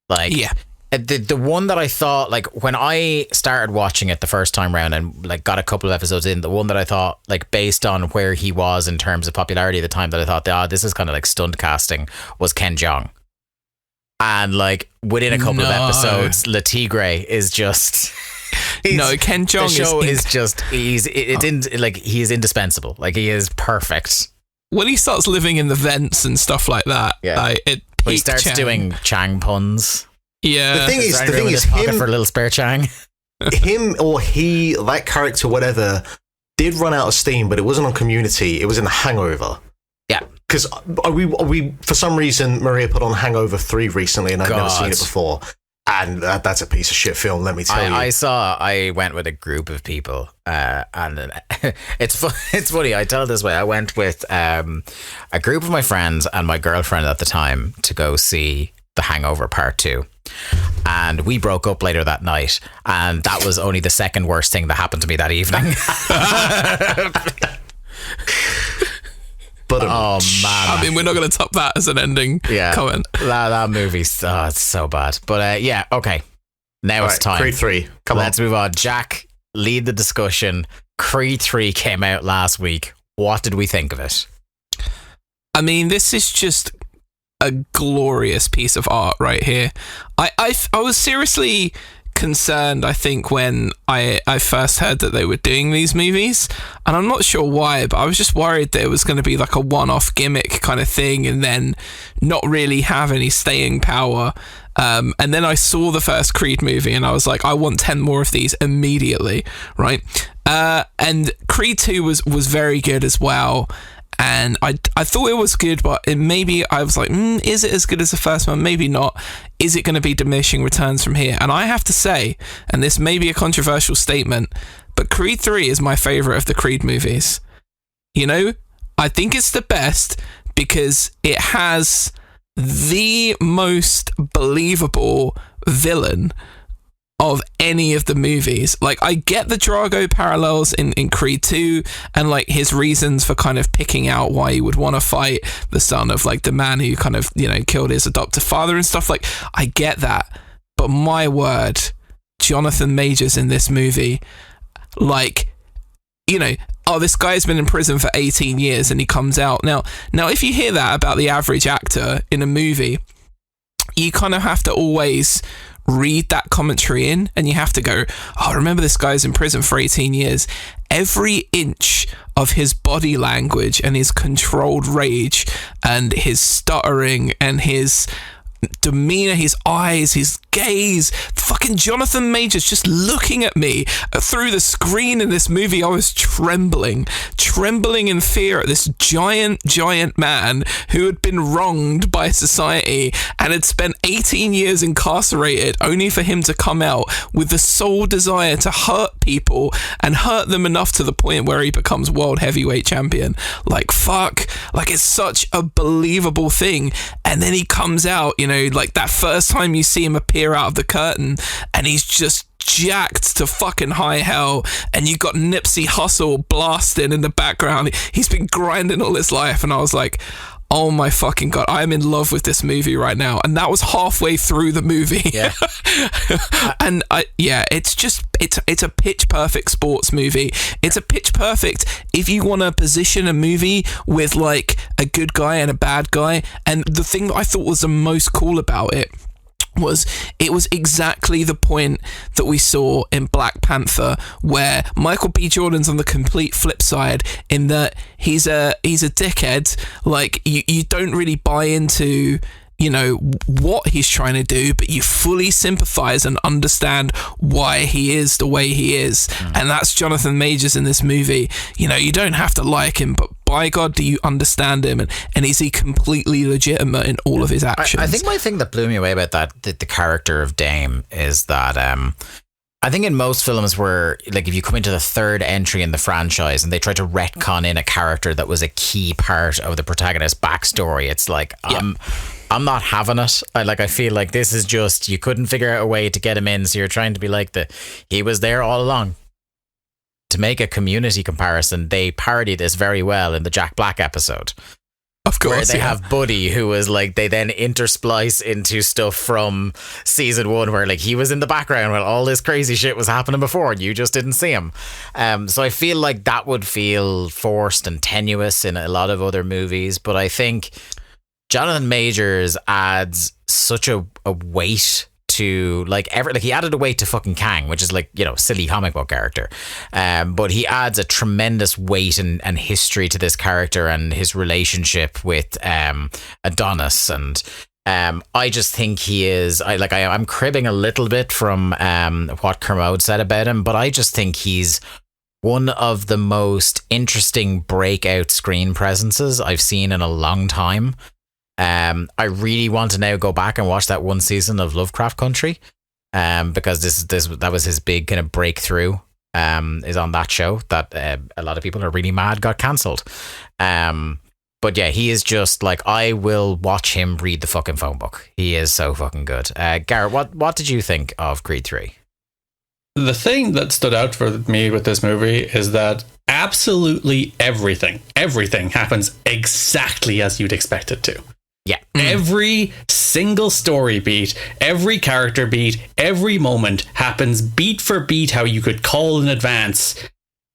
The one that I thought, like when I started watching it the first time round and like got a couple of episodes in, the one that I thought, like based on where he was in terms of popularity at the time, that I thought, this is kind of like stunt casting, was Ken Jeong. And like within a couple of episodes, Le Tigre is just Ken Jeong the show is just he is indispensable. Like he is perfect. When he starts living in the vents and stuff like that, he starts doing Chang puns. Yeah, the thing is him for a little spare Chang. Him or he, that character, whatever, did run out of steam, but it wasn't on Community. It was in The Hangover. Yeah, because we for some reason Maria put on Hangover 3 recently, and I've never seen it before. And that's a piece of shit film, let me tell you. I went with a group of people, and it's funny, I tell it this way. I went with a group of my friends and my girlfriend at the time to go see The Hangover Part 2. And we broke up later that night, and that was only the second worst thing that happened to me that evening. But oh man! I mean, we're not going to top that as an ending comment. That movie's it's so bad. But okay. Now it's time. Creed 3. Let's move on. Jack, lead the discussion. Creed 3 came out last week. What did we think of it? I mean, this is just a glorious piece of art right here. I was seriously concerned, I think, when I first heard that they were doing these movies, and I'm not sure why, but I was just worried that it was going to be like a one-off gimmick kind of thing and then not really have any staying power. And then I saw the first Creed movie and I was like, I want 10 more of these immediately, right? And Creed 2 was very good as well. And I thought it was good, but maybe I was like, is it as good as the first one? Maybe not. Is it going to be diminishing returns from here? And I have to say, and this may be a controversial statement, but Creed 3 is my favorite of the Creed movies. I think it's the best because it has the most believable villain of any of the movies. Like, I get the Drago parallels in Creed 2 and like his reasons for kind of picking out why he would want to fight the son of like the man who kind of, killed his adoptive father and stuff. Like, I get that, but my word, Jonathan Majors in this movie, like, this guy's been in prison for 18 years and he comes out. Now if you hear that about the average actor in a movie, you kind of have to always read that commentary in, and you have to go, remember this guy's in prison for 18 years. Every inch of his body language and his controlled rage and his stuttering and his demeanor, his eyes, his gaze, fucking Jonathan Majors just looking at me through the screen in this movie. I was trembling in fear at this giant man who had been wronged by society and had spent 18 years incarcerated only for him to come out with the sole desire to hurt people and hurt them enough to the point where he becomes world heavyweight champion. Like, fuck, like, it's such a believable thing. And then he comes out, like that first time you see him appear out of the curtain and he's just jacked to fucking high hell, and you got Nipsey Hussle blasting in the background. He's been grinding all his life, and I was like, oh my fucking god, I'm in love with this movie right now. And that was halfway through the movie. Yeah. And it's a pitch perfect sports movie. It's a pitch perfect if you want to position a movie with like a good guy and a bad guy. And the thing that I thought was the most cool about it was exactly the point that we saw in Black Panther, where Michael B. Jordan's on the complete flip side in that he's a dickhead. Like, you don't really buy into what he's trying to do, but you fully sympathize and understand why he is the way he is. And that's Jonathan Majors in this movie. You don't have to like him, but by God, do you understand him? And is he completely legitimate in all of his actions? I think my thing that blew me away about that, the character of Dame, is that I think in most films where, like, if you come into the third entry in the franchise and they try to retcon in a character that was a key part of the protagonist's backstory, it's like, I'm not having it. I feel like this is just, you couldn't figure out a way to get him in, so you're trying to be like he was there all along. To make a Community comparison, they parody this very well in the Jack Black episode. Of course, where they have Buddy, who was like, they then intersplice into stuff from season 1 where like he was in the background while all this crazy shit was happening before and you just didn't see him. So I feel like that would feel forced and tenuous in a lot of other movies, but I think Jonathan Majors adds such a weight to he added a weight to fucking Kang, which is like, you know, silly comic book character, but he adds a tremendous weight and history to this character and his relationship with Adonis, and I just think he is, I'm cribbing a little bit from what Kermode said about him, but I just think he's one of the most interesting breakout screen presences I've seen in a long time. I really want to now go back and watch that one season of Lovecraft Country, because that was his big kind of breakthrough, is on that show that a lot of people are really mad got cancelled. But yeah, he is just like, I will watch him read the fucking phone book. He is so fucking good. Garrett, what did you think of Creed 3? The thing that stood out for me with this movie is that absolutely everything happens exactly as you'd expect it to. Yeah. Every single story beat, every character beat, every moment happens beat for beat how you could call in advance.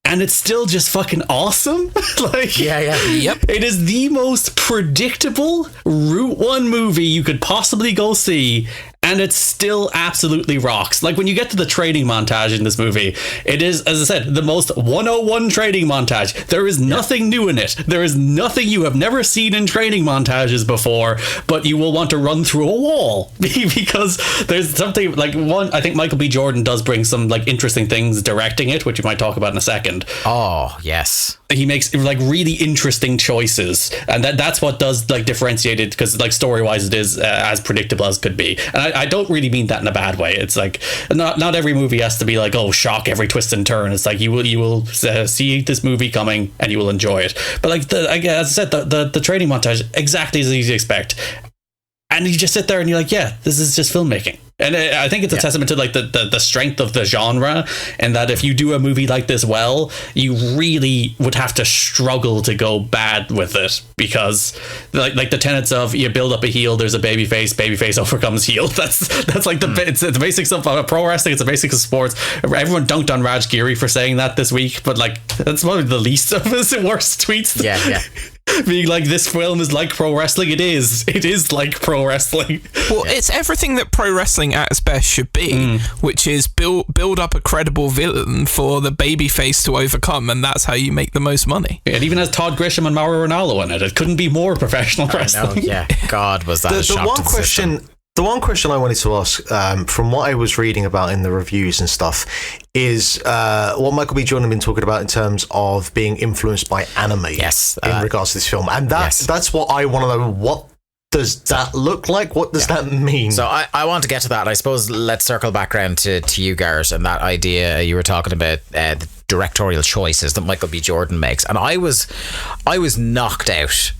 And it's still just fucking awesome. Yep. It is the most predictable Route 1 movie you could possibly go see, and it still absolutely rocks. Like, when you get to the training montage in this movie, it is, as I said, the most 101 training montage. There is nothing new in it. There is nothing you have never seen in training montages before, but you will want to run through a wall because there's something like one. I think Michael B. Jordan does bring some like interesting things directing it, which we might talk about in a second. Oh, yes. He makes like really interesting choices, and that's what does like differentiate it, because like story wise it is as predictable as could be. And I don't really mean that in a bad way. It's like not every movie has to be like, oh, shock every twist and turn. It's like you will see this movie coming and you will enjoy it. But like as I said, the training montage exactly as you expect, and you just sit there and you're like, yeah, this is just filmmaking. And I think it's a testament to like the strength of the genre, and that if you do a movie like this well, you really would have to struggle to go bad with it, because like the tenets of you build up a heel, there's a babyface overcomes heel. That's like it's the basics of pro wrestling. It's the basics of sports. Everyone dunked on Raj Giri for saying that this week, but like that's probably the least of his worst tweets. Yeah. Being like, this film is like pro wrestling. It is like pro wrestling. Well, it's everything that pro wrestling at its best should be, which is build up a credible villain for the babyface to overcome, and that's how you make the most money. It even has Todd Grisham and Mauro Ranallo in it. It couldn't be more professional wrestling. Yeah, God, was that a shock to the system. The one question I wanted to ask, from what I was reading about in the reviews and stuff, is what Michael B. Jordan had been talking about in terms of being influenced by anime. Yes, in regards to this film, and that's what I want to know. What does that look like? What does that mean? So I want to get to that. I suppose let's circle back around to you, Garrett, and that idea you were talking about, the directorial choices that Michael B. Jordan makes, and I was knocked out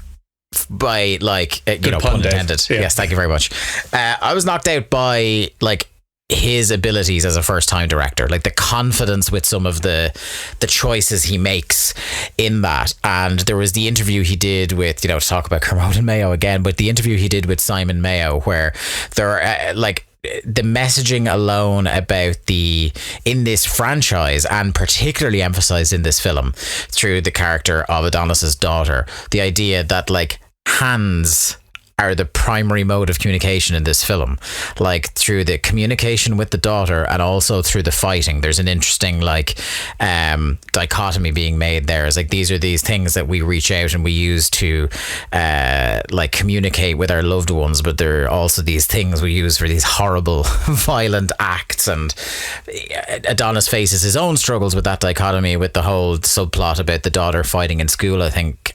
by like pun intended. Yeah. Yes, thank you very much. I was knocked out by like his abilities as a first-time director, like the confidence with some of the choices he makes in that. And there was the interview he did with, to talk about Kermode and Mayo again, but the interview he did with Simon Mayo, where there are like the messaging alone about in this franchise, and particularly emphasized in this film through the character of Adonis's daughter, the idea that like hands are the primary mode of communication in this film, like through the communication with the daughter and also through the fighting. There's an interesting like dichotomy being made there. It's like these are these things that we reach out and we use to like communicate with our loved ones, but there are also these things we use for these horrible violent acts. And Adonis faces his own struggles with that dichotomy, with the whole subplot about the daughter fighting in school. I think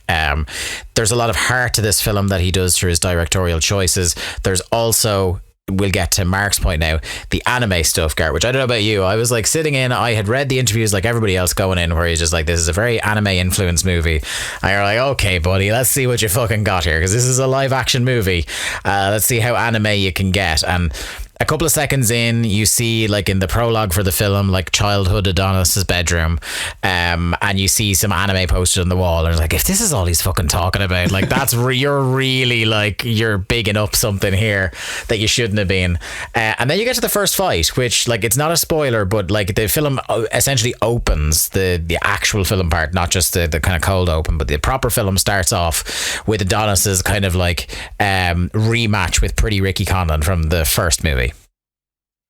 there's a lot of heart to this film that he does through his directorial choices. There's also, we'll get to Mark's point now, the anime stuff, Garrett, which I don't know about you. I was like sitting in, I had read the interviews like everybody else going in, where he's just like, this is a very anime influenced movie. And you're like, okay, buddy, let's see what you fucking got here, because this is a live action movie. Let's see how anime you can get. And a couple of seconds in, you see, like in the prologue for the film, like childhood Adonis's bedroom, and you see some anime posted on the wall. And it's like, if this is all he's fucking talking about, like that's you're really like, you're bigging up something here that you shouldn't have been. And then you get to the first fight, which like, it's not a spoiler, but like the film essentially opens the actual film part, not just the kind of cold open, but the proper film starts off with Adonis's kind of like rematch with Pretty Ricky Conlon from the first movie.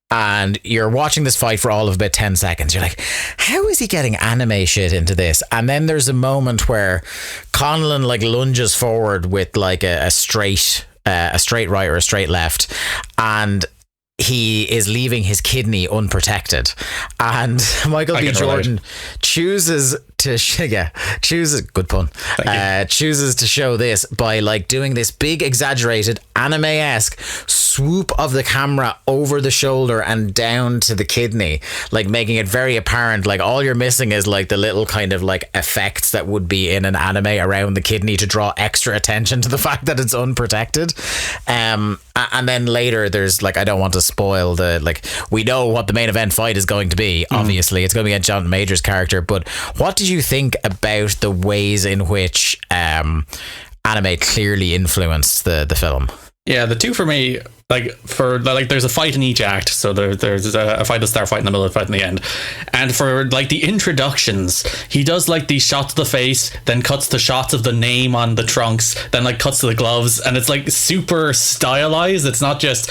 And you're watching this fight for all of about 10 seconds. You're like, how is he getting anime shit into this? And then there's a moment where Conlon like lunges forward with like a straight right or a straight left, and he is leaving his kidney unprotected, and Michael B. Jordan chooses to chooses to show this by like doing this big exaggerated anime-esque swoop of the camera over the shoulder and down to the kidney, like making it very apparent, like all you're missing is like the little kind of like effects that would be in an anime around the kidney to draw extra attention to the fact that it's unprotected. And then later there's like, I don't want to spoil the, like, we know what the main event fight is going to be. Obviously it's going to be against Jonathan Major's character, but what did you think about the ways in which anime clearly influenced the film? Yeah, the two for me, like for like there's a fight in each act, so there's a fight to start, fight in the middle, a fight in the end. And for like the introductions, he does like these shots of the face, then cuts to shots of the name on the trunks, then like cuts to the gloves, and it's like super stylized. It's not just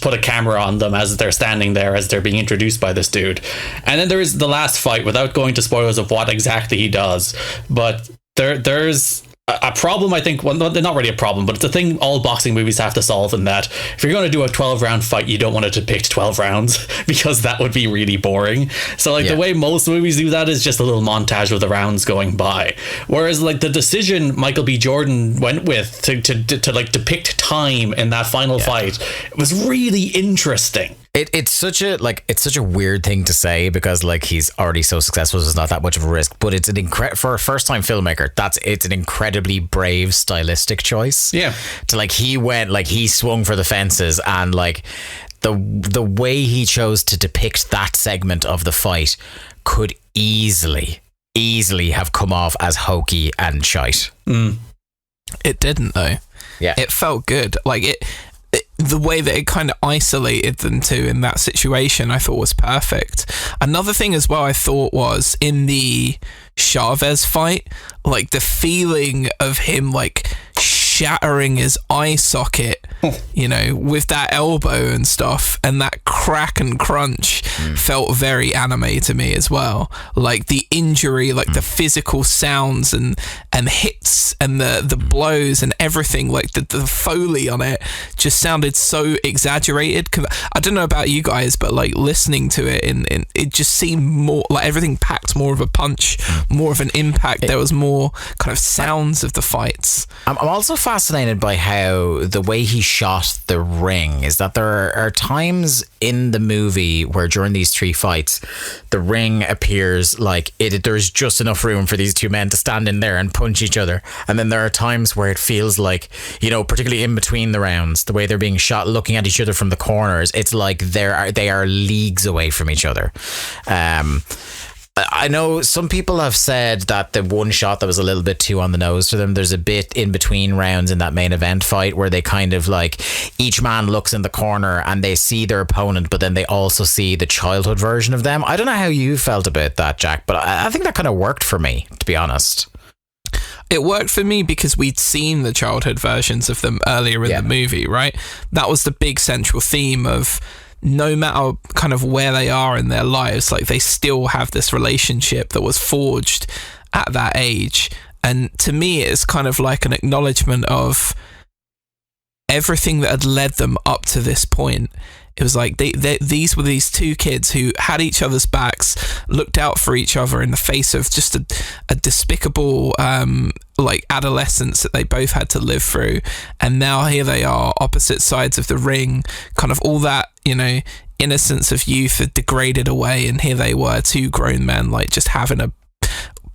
put a camera on them as they're standing there as they're being introduced by this dude. And then there is the last fight, without going to spoilers of what exactly he does, but there's a problem, I think. Well, not really a problem, but it's a thing all boxing movies have to solve, in that if you're going to do a 12-round fight, you don't want it to depict 12 rounds because that would be really boring. So like the way most movies do that is just a little montage of the rounds going by. Whereas like the decision Michael B. Jordan went with to like depict time in that final fight was really interesting. It's such a weird thing to say, because like he's already so successful, so it's not that much of a risk. But it's for a first time filmmaker, it's an incredibly brave stylistic choice. Yeah, to like he swung for the fences, and like the way he chose to depict that segment of the fight could easily have come off as hokey and shite. It didn't though. Yeah, it felt good. Like the way that it kind of isolated them two in that situation, I thought was perfect. Another thing as well I thought was in the Chavez fight, like the feeling of him like shattering his eye socket, you know, with that elbow and stuff, and that crack and crunch felt very anime to me as well. Like the injury, like the physical sounds and hits and the blows and everything, like the Foley on it just sounded so exaggerated. I don't know about you guys, but like listening to it, it just seemed more like everything packed more of a punch, more of an impact. There was more kind of sounds of the fights. I'm also fascinated by how the way he shot the ring is that there are times in the movie where during these three fights the ring appears like there's just enough room for these two men to stand in there and punch each other, and then there are times where it feels like, you know, particularly in between the rounds, the way they're being shot looking at each other from the corners, it's like they are leagues away from each other. I know some people have said that the one shot that was a little bit too on the nose for them, there's a bit in between rounds in that main event fight where they kind of like, each man looks in the corner and they see their opponent, but then they also see the childhood version of them. I don't know how you felt about that, Jack, but I think that kind of worked for me, to be honest. it worked for me because we'd seen the childhood versions of them earlier in the movie, right? That was the big central theme of, no matter kind of where they are in their lives, like they still have this relationship that was forged at that age. And to me, it's kind of like an acknowledgement of everything that had led them up to this point. It was like these were these two kids who had each other's backs, looked out for each other in the face of just a despicable like adolescence that they both had to live through. And now here they are, opposite sides of the ring, kind of all that, you know, innocence of youth had degraded away. And here they were, two grown men, like just having a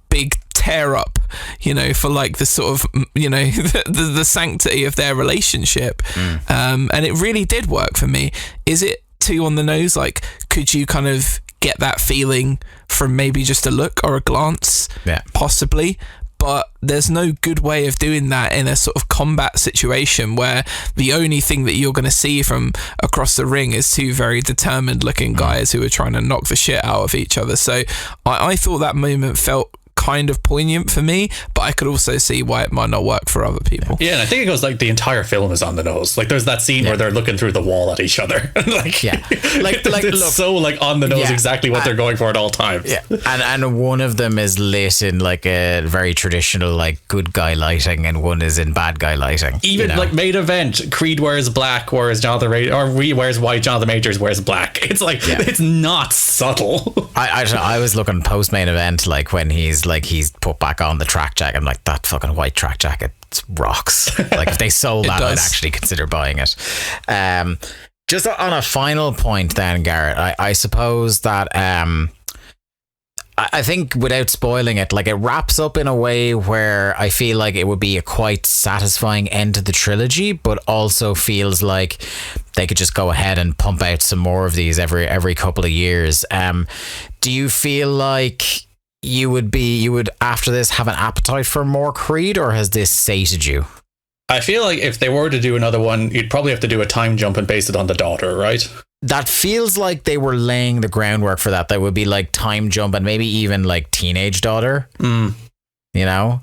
big tear up, you know, for like the sort of, you know, the sanctity of their relationship. And it really did work for me. Is it too on the nose? Like, could you kind of get that feeling from maybe just a look or a glance? Yeah. Possibly. But there's no good way of doing that in a sort of combat situation where the only thing that you're going to see from across the ring is two very determined looking guys who are trying to knock the shit out of each other. So I thought that moment felt kind of poignant for me, but I could also see why it might not work for other people. Yeah, and I think it goes like the entire film is on the nose. Like there's that scene where they're looking through the wall at each other. like it's look, so like on the nose exactly what they're going for at all times. Yeah. And one of them is lit in like a very traditional like good guy lighting, and one is in bad guy lighting. Even like main event, Creed wears black, whereas Jonathan wears white, Jonathan Majors wears black. It's like it's not subtle. I was looking post main event, like when he's put back on the track jacket. I'm like, that fucking white track jacket rocks. Like if they sold that, I'd actually consider buying it. Just on a final point then, Garrett, I suppose that I think without spoiling it, like it wraps up in a way where I feel like it would be a quite satisfying end to the trilogy, but also feels like they could just go ahead and pump out some more of these every couple of years. Do you feel like you would after this have an appetite for more Creed, or has this sated you? I feel like if they were to do another one, you'd probably have to do a time jump and base it on the daughter, right? That feels like they were laying the groundwork for that. That would be like time jump and maybe even like teenage daughter. You know?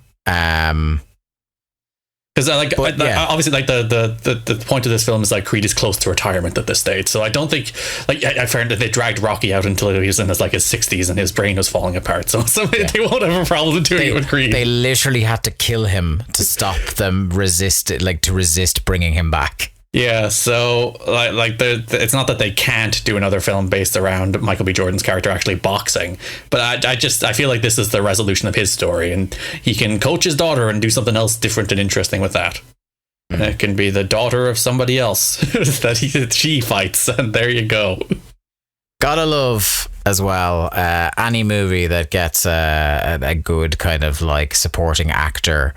Because obviously like the point of this film is like Creed is close to retirement at this stage, so I don't think like I found that they dragged Rocky out until he was in his 60s and his brain was falling apart, so they won't have a problem doing it with Creed. They literally had to kill him to stop them resist bringing him back. Yeah, so it's not that they can't do another film based around Michael B. Jordan's character actually boxing, but I feel like this is the resolution of his story, and he can coach his daughter and do something else different and interesting with that. And it can be the daughter of somebody else that she fights, and there you go. Gotta love as well any movie that gets a good kind of like supporting actor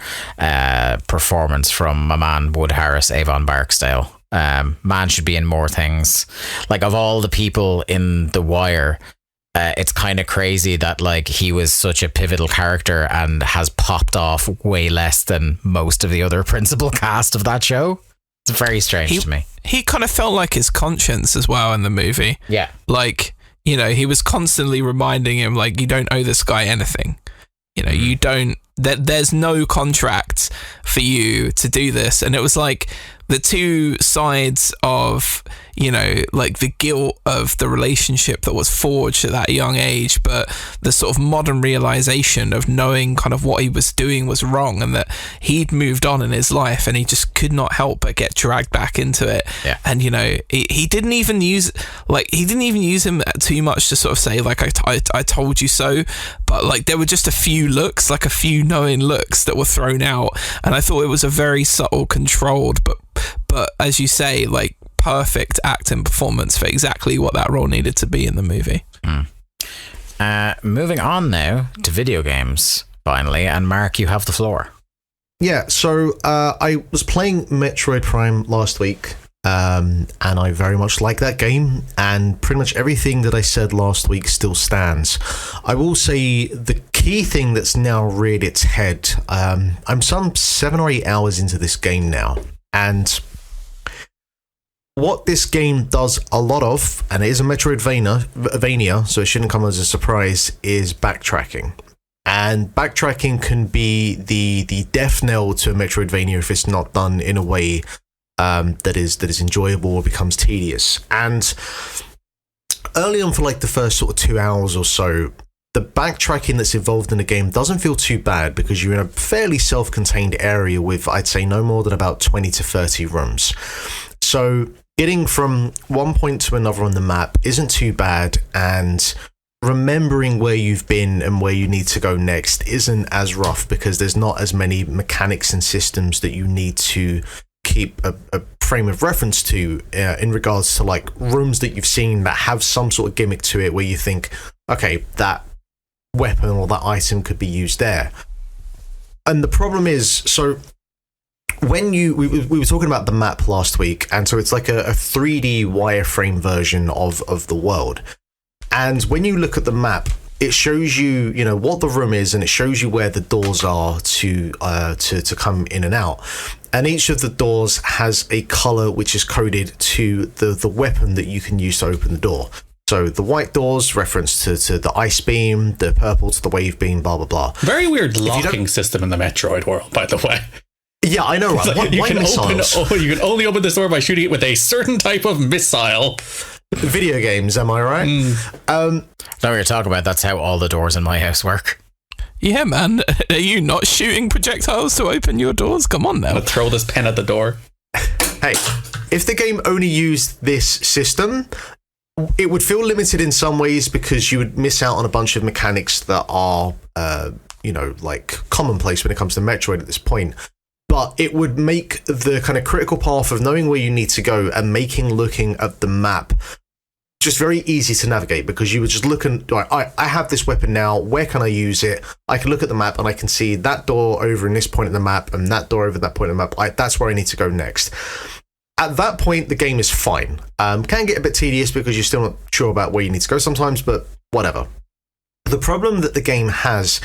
performance from my man Wood Harris, Avon Barksdale. Man should be in more things. Like of all the people in The Wire, it's kind of crazy that like he was such a pivotal character and has popped off way less than most of the other principal cast of that show. It's very strange to me. He kind of felt like his conscience as well in the movie. Yeah. Like, you know, he was constantly reminding him, like, you don't owe this guy anything. You know, you don't, there's no contract for you to do this. And it was like the two sides of, you know, like the guilt of the relationship that was forged at that young age, but the sort of modern realization of knowing kind of what he was doing was wrong and that he'd moved on in his life and he just could not help but get dragged back into it. Yeah. And, you know, he didn't even use him too much to sort of say, like, I told you so, but like there were just a few looks, like a few knowing looks that were thrown out. And I thought it was a very subtle, controlled, but as you say, like, perfect acting performance for exactly what that role needed to be in the movie. Moving on now to video games, finally, and Mark, you have the floor. Yeah, so I was playing Metroid Prime last week, and I very much like that game, and pretty much everything that I said last week still stands. I will say the key thing that's now reared its head, I'm some 7 or 8 hours into this game now, and what this game does a lot of, and it is a Metroidvania, so it shouldn't come as a surprise, is backtracking. And backtracking can be the death knell to a Metroidvania if it's not done in a way that is enjoyable or becomes tedious. And early on, for like the first sort of 2 hours or so, the backtracking that's involved in the game doesn't feel too bad because you're in a fairly self-contained area with, I'd say, no more than about 20 to 30 rooms. So getting from one point to another on the map isn't too bad, and remembering where you've been and where you need to go next isn't as rough because there's not as many mechanics and systems that you need to keep a frame of reference to in regards to like rooms that you've seen that have some sort of gimmick to it where you think, okay, that weapon or that item could be used there. And the problem is, so when we were talking about the map last week, and so it's like a 3D wireframe version of the world. And when you look at the map, it shows you, you know, what the room is, and it shows you where the doors are to come in and out. And each of the doors has a color which is coded to the weapon that you can use to open the door. So the white doors reference to the ice beam, the purple to the wave beam, blah, blah, blah. Very weird locking system in the Metroid world, by the way. Yeah, I know, right? You can only open this door by shooting it with a certain type of missile. Video games, am I right? Now you're talking about, that's how all the doors in my house work. Yeah, man. Are you not shooting projectiles to open your doors? Come on now. I'm gonna throw this pen at the door. Hey, if the game only used this system, it would feel limited in some ways because you would miss out on a bunch of mechanics that are, like commonplace when it comes to Metroid at this point. But it would make the kind of critical path of knowing where you need to go and looking at the map just very easy to navigate, because you would just look and, right, I have this weapon now, where can I use it? I can look at the map and I can see that door over in this point in the map and that door over that point in the map. That's where I need to go next. At that point, the game is fine. Can get a bit tedious because you're still not sure about where you need to go sometimes, but whatever. The problem that the game has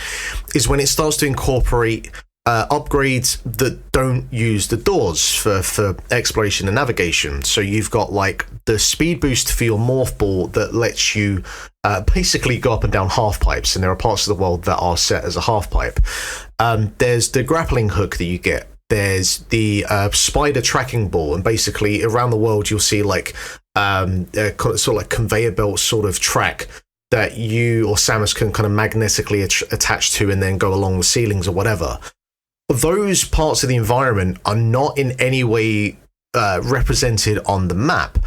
is when it starts to incorporate upgrades that don't use the doors for exploration and navigation. So you've got like the speed boost for your morph ball that lets you basically go up and down half pipes, and there are parts of the world that are set as a half pipe. There's the grappling hook that you get. There's the spider tracking ball, and basically around the world you'll see like a sort of like conveyor belt sort of track that you or Samus can kind of magnetically attach to and then go along the ceilings or whatever. Those parts of the environment are not in any way represented on the map.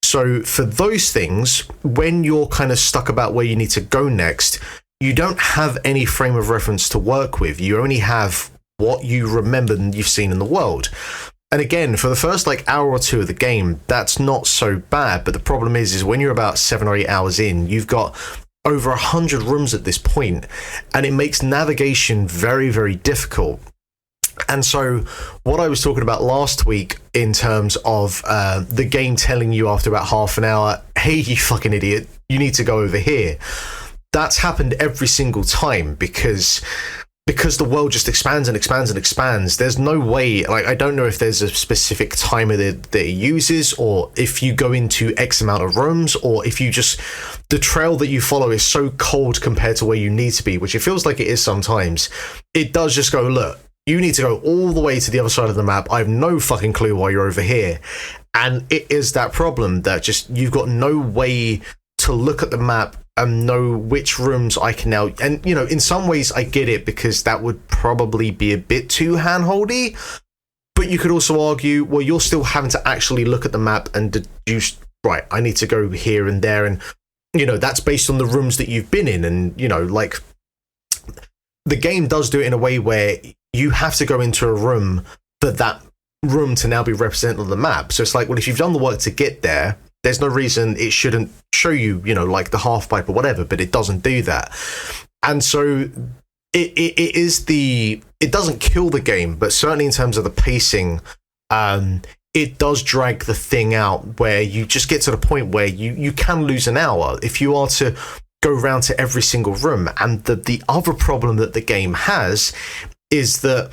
So for those things, when you're kind of stuck about where you need to go next, you don't have any frame of reference to work with. You only have what you remember and you've seen in the world. And again, for the first like hour or two of the game, that's not so bad. But the problem is when you're about 7 or 8 hours in, you've got over 100 rooms at this point, and it makes navigation very, very difficult. And so what I was talking about last week in terms of the game telling you after about half an hour, hey, you fucking idiot, you need to go over here. That's happened every single time because the world just expands and expands and expands. There's no way, like, I don't know if there's a specific timer that it uses, or if you go into X amount of rooms, or if you just, the trail that you follow is so cold compared to where you need to be, which it feels like it is sometimes. It does just go, look, you need to go all the way to the other side of the map. I have no fucking clue why you're over here. And it is that problem that just, you've got no way to look at the map and know which rooms I can now. And, you know, in some ways I get it, because that would probably be a bit too handholdy. But you could also argue, well, you're still having to actually look at the map and deduce, right, I need to go here and there. And, you know, that's based on the rooms that you've been in. And, you know, like, the game does do it in a way where you have to go into a room for that room to now be represented on the map. So it's like, well, if you've done the work to get there, there's no reason it shouldn't show you, you know, like the half pipe or whatever, but it doesn't do that. And so it doesn't kill the game, but certainly in terms of the pacing, it does drag the thing out where you just get to the point where you can lose an hour if you are to go around to every single room. And the other problem that the game has is that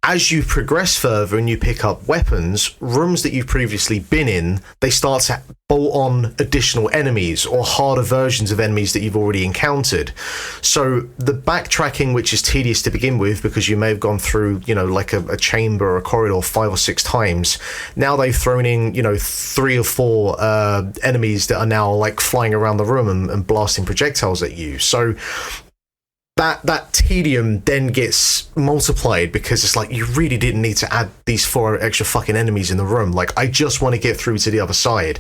as you progress further and you pick up weapons, rooms that you've previously been in, they start to bolt on additional enemies or harder versions of enemies that you've already encountered. So the backtracking, which is tedious to begin with because you may have gone through, like a chamber or a corridor 5 or 6 times, now they've thrown in, 3 or 4 enemies that are now like flying around the room and blasting projectiles at you. So that tedium then gets multiplied because it's like, you really didn't need to add these 4 extra fucking enemies in the room. Like, I just want to get through to the other side.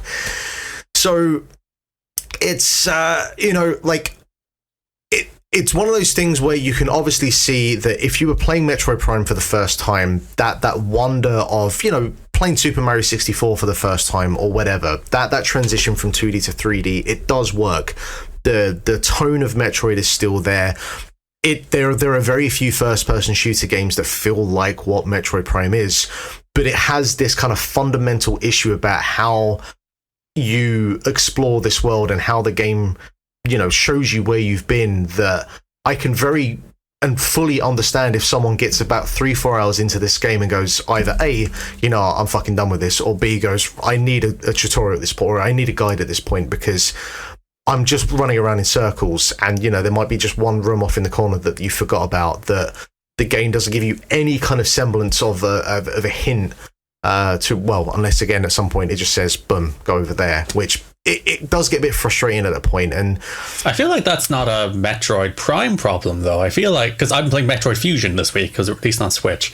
So it's, it's one of those things where you can obviously see that if you were playing Metroid Prime for the first time, that wonder of, playing Super Mario 64 for the first time or whatever, that transition from 2D to 3D, it does work. The tone of Metroid is still there. There are very few first-person shooter games that feel like what Metroid Prime is, but it has this kind of fundamental issue about how you explore this world and how the game, shows you where you've been, that I can very and fully understand if someone gets about 3-4 hours into this game and goes either A, I'm fucking done with this, or B goes, I need a tutorial at this point, or I need a guide at this point, because I'm just running around in circles, and there might be just one room off in the corner that you forgot about, that the game doesn't give you any kind of semblance of a hint to, well, unless again at some point it just says boom, go over there, which it does get a bit frustrating at that point. And I feel like that's not a Metroid Prime problem though. I feel like, because I'm playing Metroid Fusion this week because it released on Switch,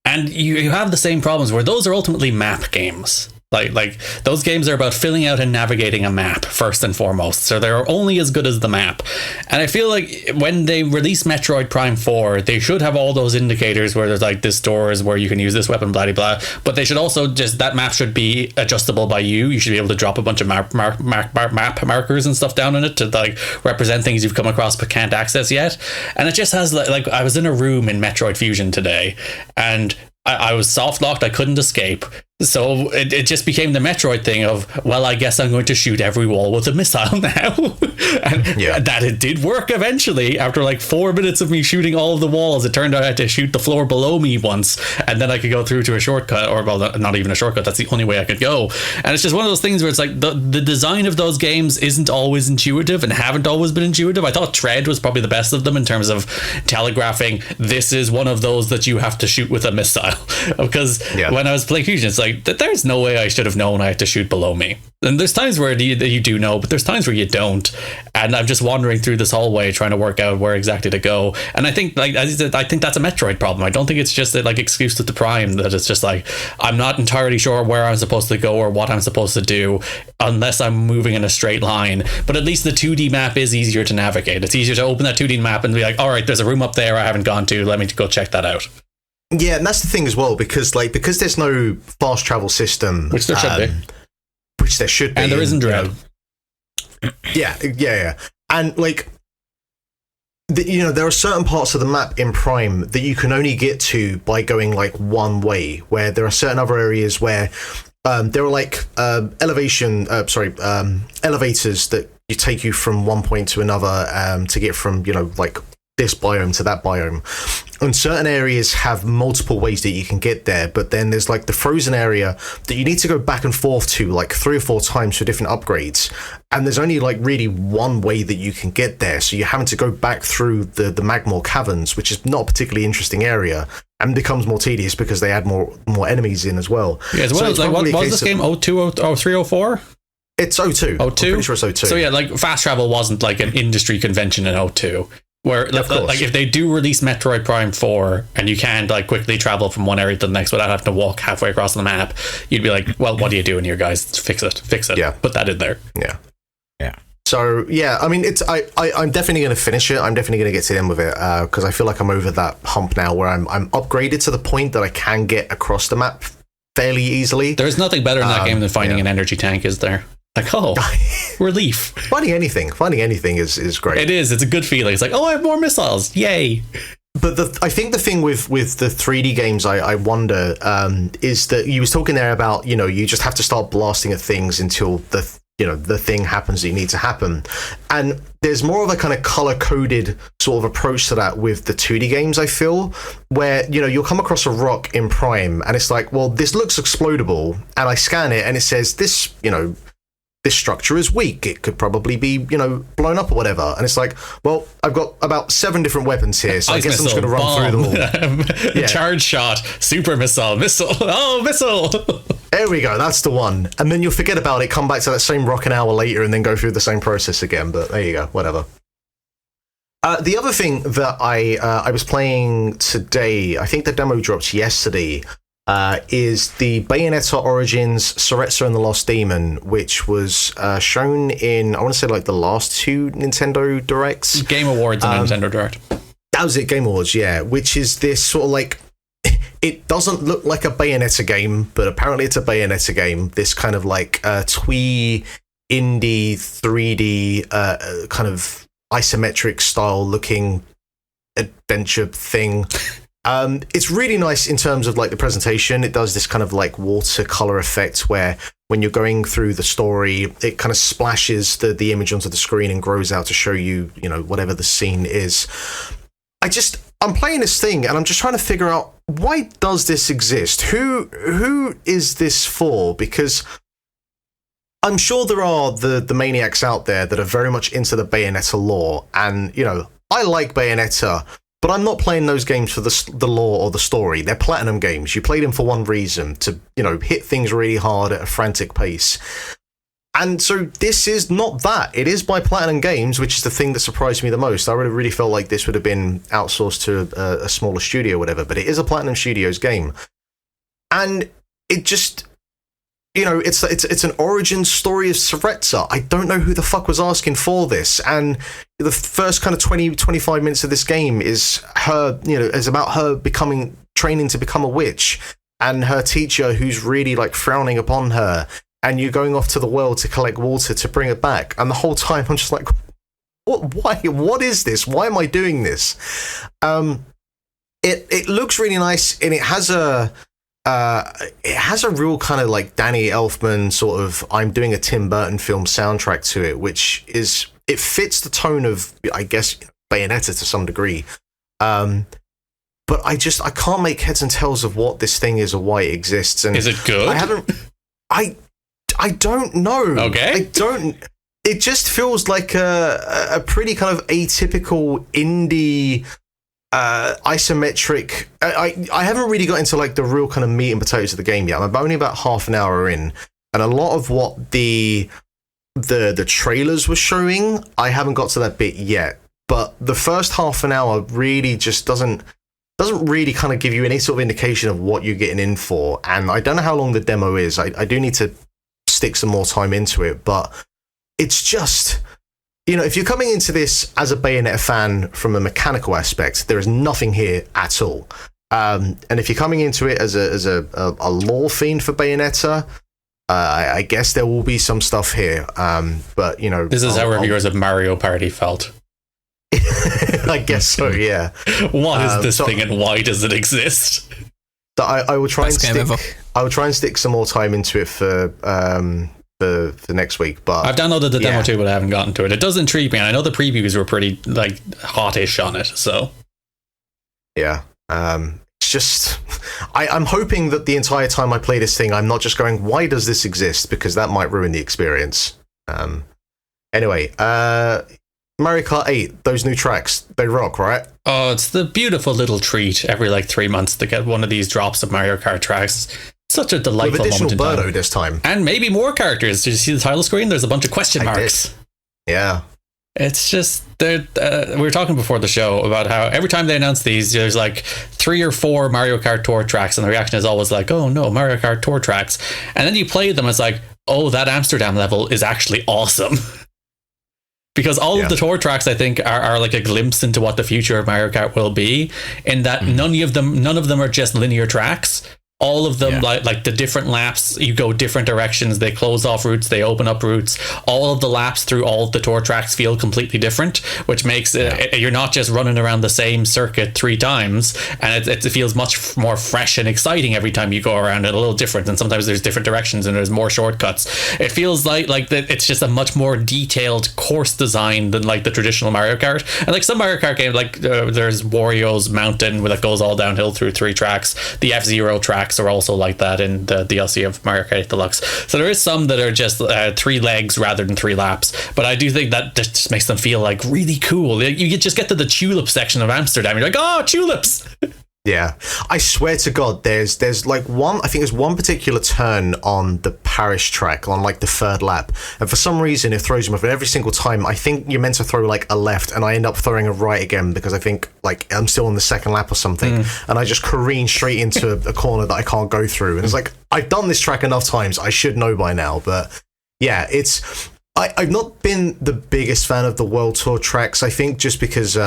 and you have the same problems where those are ultimately map games. Like those games are about filling out and navigating a map first and foremost, so they're only as good as the map. And I feel like when they release Metroid Prime 4, they should have all those indicators where there's like this door is where you can use this weapon, blah blah blah. But they should also just, that map should be adjustable by you. You should be able to drop a bunch of map markers and stuff down in it to like represent things you've come across but can't access yet. And it just has like I was in a room in Metroid Fusion today, and I was soft locked. I couldn't escape. So it just became the Metroid thing of, well, I guess I'm going to shoot every wall with a missile now. And that it did work eventually. After like 4 minutes of me shooting all of the walls, it turned out I had to shoot the floor below me once, and then I could go through to a shortcut, or well, not even a shortcut. That's the only way I could go. And it's just one of those things where it's like the design of those games isn't always intuitive and haven't always been intuitive. I thought Tread was probably the best of them in terms of telegraphing, this is one of those that you have to shoot with a missile. Because when I was playing Fusion, it's like, there's no way I should have known I had to shoot below me. And there's times where you do know, but there's times where you don't. And I'm just wandering through this hallway trying to work out where exactly to go. And I think, like I said, I think that's a Metroid problem. I don't think it's just a, like, excuse to the Prime, that it's just like, I'm not entirely sure where I'm supposed to go or what I'm supposed to do unless I'm moving in a straight line. But at least the 2D map is easier to navigate. It's easier to open that 2D map and be like, all right, there's a room up there I haven't gone to. Let me go check that out. Yeah, and that's the thing as well, because there's no fast travel system, which there should be, and there isn't Dread. Yeah, and like, there are certain parts of the map in Prime that you can only get to by going like one way, where there are certain other areas where there are like elevators that you take you from one point to another to get from like this biome to that biome. And certain areas have multiple ways that you can get there, but then there's like the frozen area that you need to go back and forth to like 3 or 4 times for different upgrades, and there's only like really one way that you can get there, so you're having to go back through the Magmore caverns, which is not a particularly interesting area, and becomes more tedious because they add more enemies in as well. Yeah, as well. So like, what was this game? 02, 03, 04? It's 02. 02? I'm pretty sure it's 02. So yeah, like fast travel wasn't like an industry convention in 02. Where like if they do release Metroid Prime 4 and you can't like quickly travel from one area to the next without having to walk halfway across the map, you'd be like, well, what are you doing here, guys? Fix it. Yeah, put that in there. Yeah. So yeah, I mean, I'm definitely going to finish it. I'm definitely going to get to the end with it because I feel like I'm over that hump now where I'm upgraded to the point that I can get across the map fairly easily. There's nothing better in that game than finding an energy tank, is there? Like, oh, relief. Finding anything is great. It is. It's a good feeling. It's like, oh, I have more missiles. Yay. But I think the thing with the 3D games, I wonder, is that you was talking there about, you just have to start blasting at things until the thing happens that you need to happen. And there's more of a kind of color-coded sort of approach to that with the 2D games, I feel, where, you'll come across a rock in Prime, and it's like, well, this looks explodable, and I scan it, and it says, this structure is weak. It could probably be, blown up or whatever. And it's like, well, I've got about 7 different weapons here, so I guess I'm just going to run through them all. Charge shot, super missile, missile. There we go. That's the one. And then you'll forget about it, come back to that same rock an hour later, and then go through the same process again. But there you go. Whatever. The other thing that I was playing today, I think the demo dropped yesterday, is the Bayonetta Origins, Cereza and the Lost Demon, which was shown in, I want to say, like the last 2 Nintendo Directs. Game Awards and Nintendo Direct. That was it, Game Awards, yeah. Which is this sort of like, it doesn't look like a Bayonetta game, but apparently it's a Bayonetta game. This kind of like twee, indie, 3D, kind of isometric style looking adventure thing. It's really nice in terms of like the presentation. It does this kind of like watercolor effect where when you're going through the story, it kind of splashes the image onto the screen and grows out to show you, whatever the scene is. I'm playing this thing and I'm just trying to figure out, why does this exist? Who is this for? Because I'm sure there are the maniacs out there that are very much into the Bayonetta lore, and I like Bayonetta, but I'm not playing those games for the lore or the story. They're Platinum games. You play them for one reason, to hit things really hard at a frantic pace. And so this is not that. It is by Platinum Games, which is the thing that surprised me the most. I really felt like this would have been outsourced to a smaller studio or whatever, but it is a Platinum Studios game. And it just, it's an origin story of Cereza. I don't know who the fuck was asking for this. And the first kind of 20-25 minutes of this game is her, is about her training to become a witch, and her teacher who's really like frowning upon her. And you're going off to the world to collect water to bring it back. And the whole time I'm just like, why? What is this? Why am I doing this? It looks really nice, and it has a real kind of like Danny Elfman sort of, I'm doing a Tim Burton film soundtrack to it, which is, it fits the tone of, I guess, Bayonetta to some degree. But I can't make heads and tails of what this thing is or why it exists. And is it good? I don't know. Okay. It just feels like a pretty kind of atypical indie isometric. I haven't really got into like the real kind of meat and potatoes of the game yet. I'm only about half an hour in, and a lot of what the trailers were showing, I haven't got to that bit yet. But the first half an hour really just doesn't really kind of give you any sort of indication of what you're getting in for. And I don't know how long the demo is. I do need to stick some more time into it, but it's just, if you're coming into this as a Bayonetta fan from a mechanical aspect, there is nothing here at all. And if you're coming into it as a lore fiend for Bayonetta, I guess there will be some stuff here. But this is how reviewers of Mario Party felt. I guess so, yeah. What is this thing, and why does it exist? So I will try and stick some more time into it for next week. But I've downloaded the demo too, but I haven't gotten to it. It does intrigue me, and I know the previews were pretty like hot-ish on it. So yeah, it's just I'm hoping that the entire time I play this thing, I'm not just going, why does this exist? Because that might ruin the experience. Anyway, Mario Kart 8, those new tracks, they rock, right? Oh, it's the beautiful little treat every like 3 months to get one of these drops of Mario Kart tracks. Such a delightful with additional moment in Birdo this time. And maybe more characters. Did you see the title screen? There's a bunch of question marks. Yeah. It's just, we were talking before the show about how every time they announce these, there's like 3 or 4 Mario Kart Tour tracks, and the reaction is always like, oh no, Mario Kart Tour tracks. And then you play them, it's like, oh, that Amsterdam level is actually awesome. Because all of the tour tracks, I think, are like a glimpse into what the future of Mario Kart will be, in that none of them are just linear tracks. all of them, like the different laps, you go different directions, they close off routes, they open up routes. All of the laps through all of the tour tracks feel completely different, which makes it, you're not just running around the same circuit 3 times, and it feels much more fresh and exciting every time you go around it, a little different, and sometimes there's different directions and there's more shortcuts. It feels like it's just a much more detailed course design than like the traditional Mario Kart. And like some Mario Kart games, like there's Wario's Mountain that goes all downhill through 3 tracks. The F-Zero tracks are also like that in the DLC of Mario Kart Deluxe. So there is some that are just 3 legs rather than 3 laps, but I do think that just makes them feel like really cool. You just get to the tulip section of Amsterdam, you're like, oh, tulips. Yeah, I swear to God, there's like one, I think there's one particular turn on the Paris track on like the 3rd lap, and for some reason it throws me off. And every single time I think you're meant to throw like a left, and I end up throwing a right again because I think like I'm still on the 2nd lap or something, and I just careen straight into a corner that I can't go through. And it's like, I've done this track enough times, I should know by now. But yeah, I've not been the biggest fan of the World Tour tracks, I think just because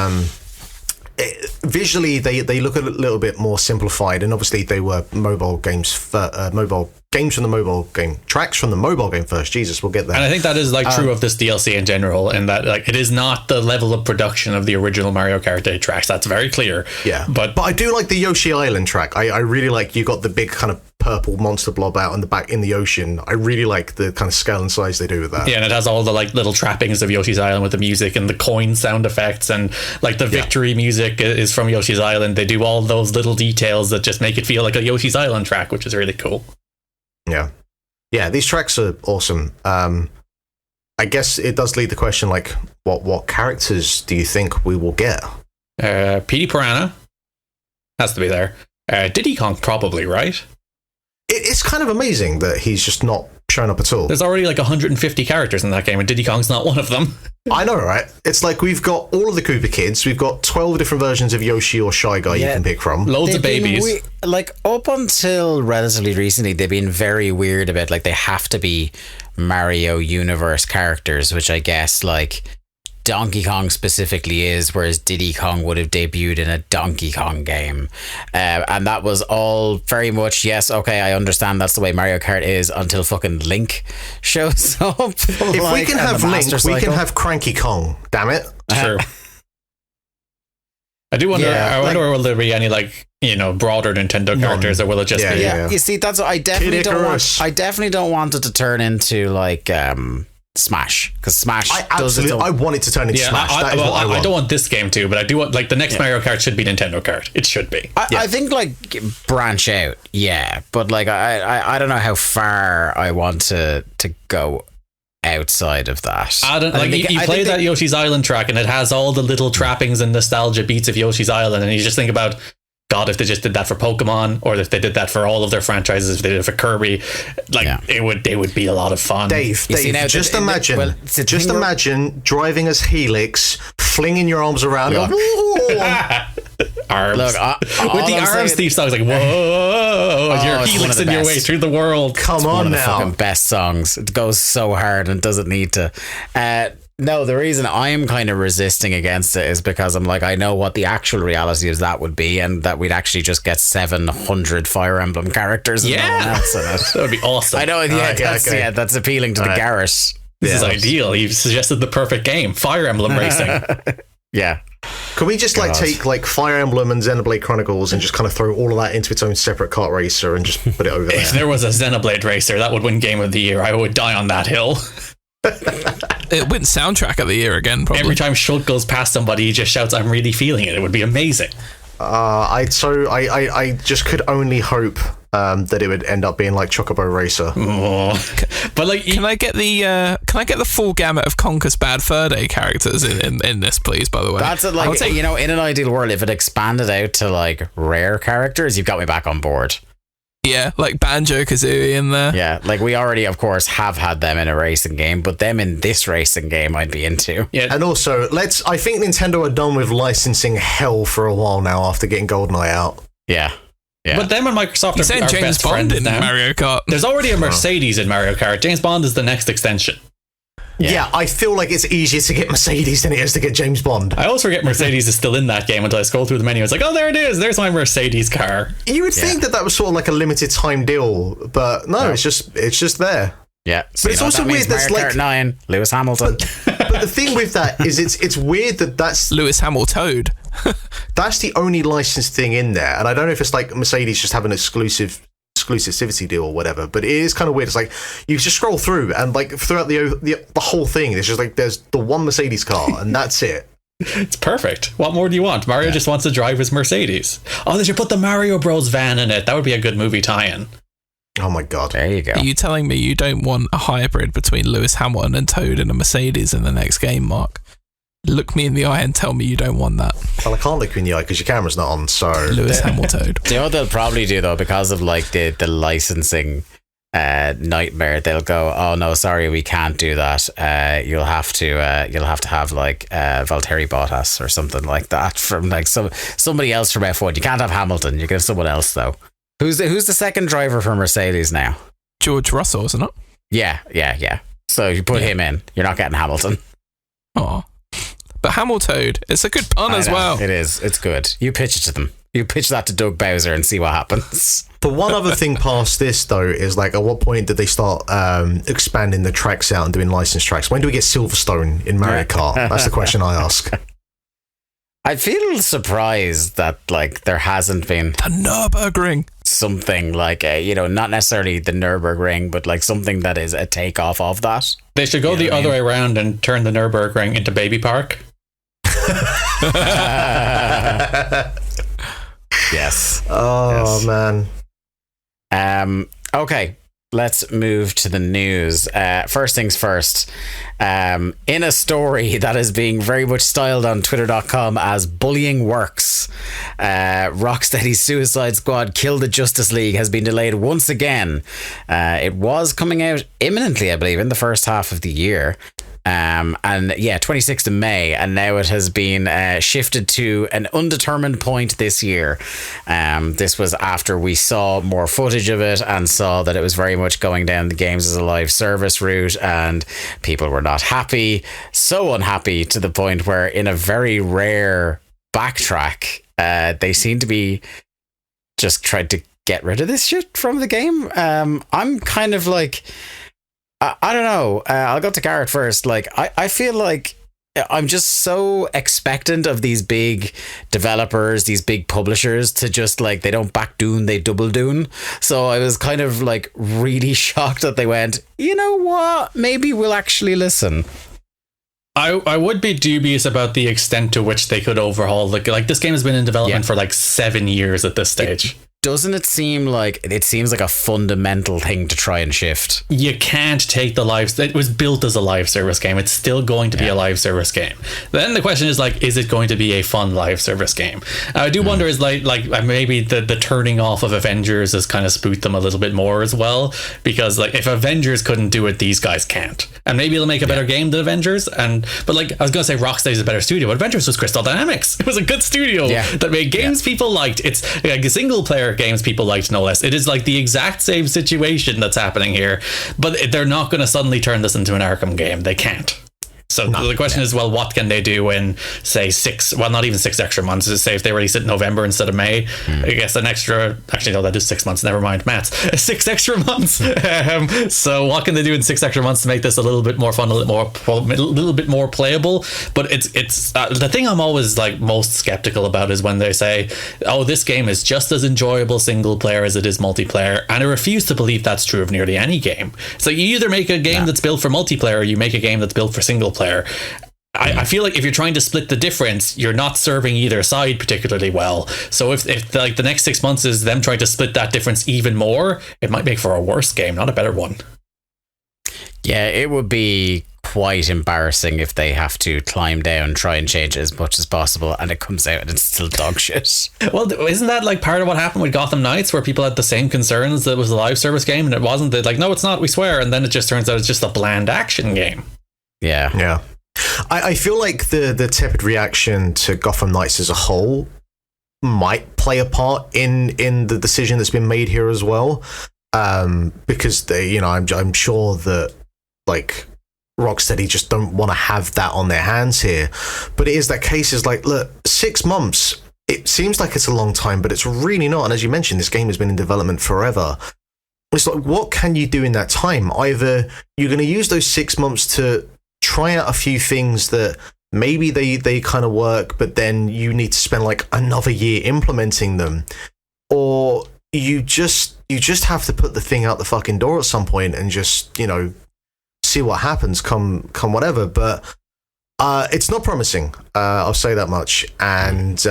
visually they look a little bit more simplified, and obviously they were mobile games from the mobile game, tracks from the mobile game first. Jesus, we'll get there. And I think that is like true of this DLC in general, and that like it is not the level of production of the original Mario Kart 8 tracks. That's very clear. Yeah, but I do like the Yoshi Island track. I really like, you got the big kind of purple monster blob out in the back in the ocean. I really like the kind of scale and size they do with that. Yeah, and it has all the like little trappings of Yoshi's Island with the music and the coin sound effects, and like the victory music is from Yoshi's Island. They do all those little details that just make it feel like a Yoshi's Island track, which is really cool. Yeah, these tracks are awesome. I guess it does lead the question, like, what characters do you think we will get? Petey Piranha has to be there. Diddy Kong probably, right? It's kind of amazing that he's just not shown up at all. There's already like 150 characters in that game, and Diddy Kong's not one of them. I know, right? It's like we've got all of the Koopa Kids, we've got 12 different versions of Yoshi or Shy Guy you can pick from. Loads of babies. Like, up until relatively recently, they've been very weird about, like, they have to be Mario Universe characters, which I guess, like, Donkey Kong specifically is, whereas Diddy Kong would have debuted in a Donkey Kong game. And that was all very much, yes, okay, I understand that's the way Mario Kart is, until fucking Link shows up. If we can have Link, we can have Cranky Kong, damn it. True. I do wonder, will there be any, like, you know, broader Nintendo characters, or will it just be... Yeah, you see, that's what I definitely don't want it to turn into, like... Smash, because Smash I want it to turn into Smash. I don't want this game to, but I do want, like, the next Mario Kart should be Nintendo Kart. It should be. I think, like, branch out, but like I don't know how far I want to go outside of that. You play that Yoshi's Island track, and it has all the little trappings and nostalgia beats of Yoshi's Island, and you just think about, God, if they just did that for Pokemon, or if they did that for all of their franchises, if they did it for Kirby, like it would be a lot of fun. Dave, just imagine driving as Helix, flinging your arms around. Arms. Look, with the arms, Steve song's like, whoa, you're helixing your way through the world. Come on, one of now. the fucking best songs. It goes so hard and doesn't need to. No, the reason I'm kind of resisting against it is because I'm like, I know what the actual reality of that would be, and that we'd actually just get 700 Fire Emblem characters and no one else in it. That would be awesome. I know, that's appealing to the Garrett. This is ideal. You've suggested the perfect game, Fire Emblem racing. Yeah. Can we just take like Fire Emblem and Xenoblade Chronicles and just kind of throw all of that into its own separate kart racer and just put it over there? If there was a Xenoblade racer, that would win Game of the Year. I would die on that hill. It wins Soundtrack of the Year again, probably. Every time Shulk goes past somebody, he just shouts, "I'm really feeling it." It would be amazing. I just could only hope that it would end up being like Chocobo Racer. But like, can I get the full gamut of Conker's Bad Fur Day characters in this, please? By the way, that's it. Like, in an ideal world, if it expanded out to like rare characters, you've got me back on board. Yeah, like Banjo-Kazooie in there. Yeah, like we already, of course, have had them in a racing game, but them in this racing game I'd be into. Yeah. And also, I think Nintendo are done with licensing hell for a while now after getting GoldenEye out. Yeah. But them and Microsoft are James best Bond friends in now. Mario Kart. There's already a Mercedes in Mario Kart. James Bond is the next extension. Yeah, I feel like it's easier to get Mercedes than it is to get James Bond. I always forget Mercedes is still in that game until I scroll through the menu. It's like, oh, there it is. There's my Mercedes car. You would think that was sort of like a limited time deal, but no, it's just there. Yeah, so but it's also weird that's like Kart 9, Lewis Hamilton. But the thing with that is it's weird that's Lewis Hamilton. That's the only licensed thing in there, and I don't know if it's like Mercedes just have an exclusivity deal or whatever, but it is kind of weird. It's like you just scroll through and like throughout the whole thing, it's just like there's the one Mercedes car and that's it. It's perfect. What more do you want? Mario just wants to drive his Mercedes. Oh, they should put the Mario Bros van in it. That would be a good movie tie-in. Oh my god. There you go. Are you telling me you don't want a hybrid between Lewis Hamilton and Toad in a Mercedes in the next game, Mark? Look me in the eye and tell me you don't want that. Well, I can't look you in the eye because your camera's not on, so... Lewis Hamilton. Do you know what they'll probably do, though? Because of, like, the licensing nightmare, they'll go, oh, no, sorry, we can't do that. You'll have to have, like, Valtteri Bottas or something like that from, like, somebody else from F1. You can't have Hamilton. You can have someone else, though. Who's the second driver for Mercedes now? George Russell, isn't it? Yeah. So you put him in, you're not getting Hamilton. Oh. But Hamilton, it's a good pun as well. It is. It's good. You pitch it to them. You pitch that to Doug Bowser and see what happens. The one other thing past this, though, is like, at what point did they start expanding the tracks out and doing licensed tracks? When do we get Silverstone in Mario Kart? That's the question I ask. I feel surprised that like there hasn't been the Nürburgring, something like not necessarily the Nürburgring, but like something that is a takeoff of that. They should go the other way around and turn the Nürburgring into Baby Park. Yes. Oh yes. Man. Okay. Let's move to the news. First things first. In a story that is being very much styled on twitter.com as bullying works, Rocksteady's Suicide Squad Kill the Justice League has been delayed once again. It was coming out imminently, I believe, in the first half of the year. 26th of May, and now it has been shifted to an undetermined point this year. This was after we saw more footage of it and saw that it was very much going down the games as a live service route, and people were not happy, so unhappy to the point where, in a very rare backtrack, they seem to be just tried to get rid of this shit from the game. I'm kind of like, I don't know. I'll go to Garrett first. Like, I feel like I'm just so expectant of these big developers, these big publishers to just like, they don't back doon, they double doon. So I was kind of like really shocked that they went, you know what? Maybe we'll actually listen. I would be dubious about the extent to which they could overhaul. Like this game has been in development for like 7 years at this stage. Doesn't it seem like it seems like a fundamental thing to try and shift? You can't take it was built as a live service game. It's still going to be a live service game. Then the question is like, is it going to be a fun live service game? I do wonder is like maybe the turning off of Avengers has kind of spooked them a little bit more as well, because like if Avengers couldn't do it, these guys can't. And maybe they'll make a better game than Avengers. But like I was gonna say, Rocksteady's a better studio, but Avengers was Crystal Dynamics. It was a good studio that made games people liked. It's like a single player games people liked, no less. It is like the exact same situation that's happening here, but they're not going to suddenly turn this into an Arkham game. They can't. So the question is, well, what can they do in, say, not even 6 extra months? Say if they release it in November instead of May, I guess an extra, actually, no, that is 6 months, never mind, maths. 6 extra months. So what can they do in 6 extra months to make this a little bit more fun, a little bit more playable? But it's the thing I'm always like most skeptical about is when they say, oh, this game is just as enjoyable single player as it is multiplayer. And I refuse to believe that's true of nearly any game. So you either make a game that's built for multiplayer or you make a game that's built for single player. I feel like if you're trying to split the difference, you're not serving either side particularly well. So if like the next 6 months is them trying to split that difference even more, it might make for a worse game, not a better one. Yeah, it would be quite embarrassing if they have to climb down, try and change it as much as possible, and it comes out and it's still dog shit. Well, isn't that like part of what happened with Gotham Knights, where people had the same concerns that it was a live service game and it wasn't? They're like, no, it's not, we swear. And then it just turns out it's just a bland action game. Yeah. I feel like the tepid reaction to Gotham Knights as a whole might play a part in the decision that's been made here as well, because I'm sure that like Rocksteady just don't want to have that on their hands here. But it is that case is like, look, 6 months, it seems like it's a long time, but it's really not. And as you mentioned, this game has been in development forever. It's like, what can you do in that time? Either you're going to use those 6 months to try out a few things that maybe they kind of work, but then you need to spend like another year implementing them, or you just have to put the thing out the fucking door at some point and just, you know, see what happens come whatever. But it's not promising, I'll say that much. And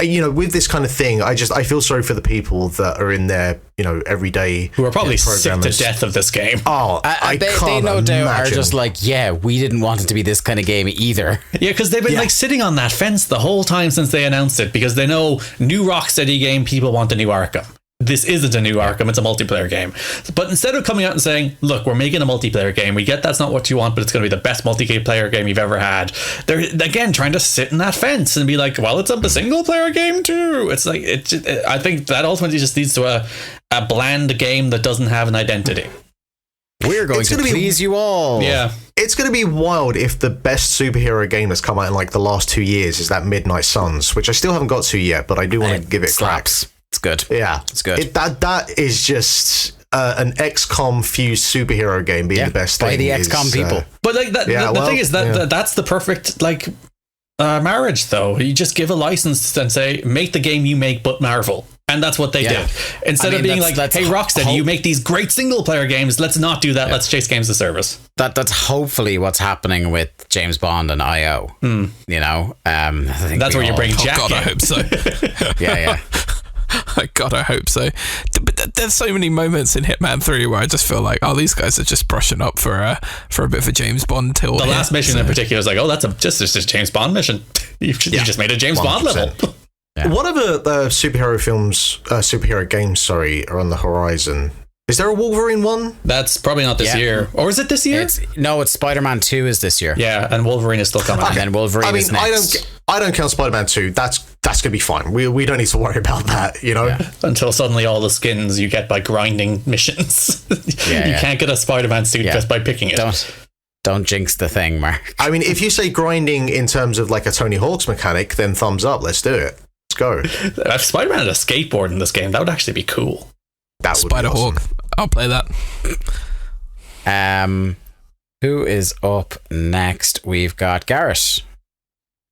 you know, with this kind of thing, I feel sorry for the people that are in there, you know, every day, who are probably sick to death of this game. Oh, they no doubt are just like, yeah, we didn't want it to be this kind of game either. Yeah, because they've been like sitting on that fence the whole time since they announced it, because they know new Rocksteady game, people want a new Arkham. This isn't a new Arkham, it's a multiplayer game. But instead of coming out and saying, look, we're making a multiplayer game, we get that's not what you want, but it's going to be the best multiplayer game you've ever had, they're again trying to sit in that fence and be like, well, it's a single player game too. It's like, I think that ultimately just leads to a bland game that doesn't have an identity. We're going to please you all. Yeah. It's going to be wild if the best superhero game that's come out in like the last 2 years is that Midnight Suns, which I still haven't got to yet, but I do want to give it cracks. It's good. Yeah, it's good. That is just an XCOM fused superhero game being the best thing. By the XCOM people. But like that, the thing is that that's the perfect like marriage, though. You just give a license and say, make the game you make, but Marvel. And that's what they did. Instead of being like, hey, Rocksteady, you make these great single player games. Let's not do that. Let's chase games as service. That's hopefully what's happening with James Bond and IO. You know, I think that's where you bring Jack. Oh God, I hope so. yeah. God, I hope so. But there's so many moments in Hitman 3 where I just feel like, oh, these guys are just brushing up for a bit of a James Bond tilt. The last mission in particular is like, oh, that's just a James Bond mission. You just made a James 100%. Bond level. Yeah. What other superhero games, are on the horizon? Is there a Wolverine one? That's probably not this year. Or is it this year? It's Spider-Man 2 is this year. Yeah, and Wolverine is still coming. And then Wolverine is next. I don't count Spider-Man 2. That's going to be fine. We don't need to worry about that, you know? Yeah. Until suddenly all the skins you get by grinding missions. You can't get a Spider-Man suit just by picking it. Don't jinx the thing, Mark. I mean, if you say grinding in terms of like a Tony Hawk's mechanic, then thumbs up. Let's do it. Let's go. If Spider-Man had a skateboard in this game, that would actually be cool. That would be awesome. Spider-Hawk. I'll play that. Who is up next? We've got Garrett.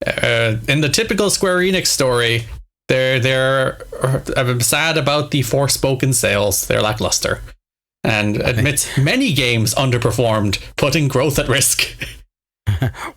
In the typical Square Enix story, they're sad about the Forspoken sales. They're lackluster, and admits many games underperformed, putting growth at risk.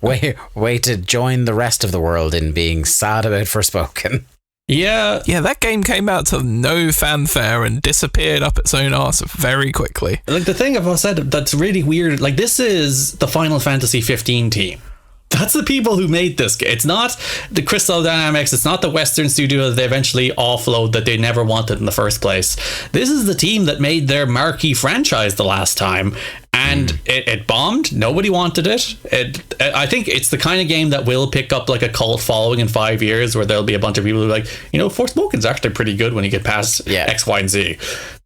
way to join the rest of the world in being sad about Forspoken. Yeah, that game came out to no fanfare and disappeared up its own arse very quickly. Like, the thing I've said that's really weird, like, this is the Final Fantasy 15 team. That's the people who made this game. It's not the Crystal Dynamics. It's not the Western studio that they eventually offload that they never wanted in the first place. This is the team that made their marquee franchise the last time. And it bombed. Nobody wanted it. I think it's the kind of game that will pick up like a cult following in 5 years, where there'll be a bunch of people who are like, you know, Forspoken's actually pretty good when you get past X, Y, and Z.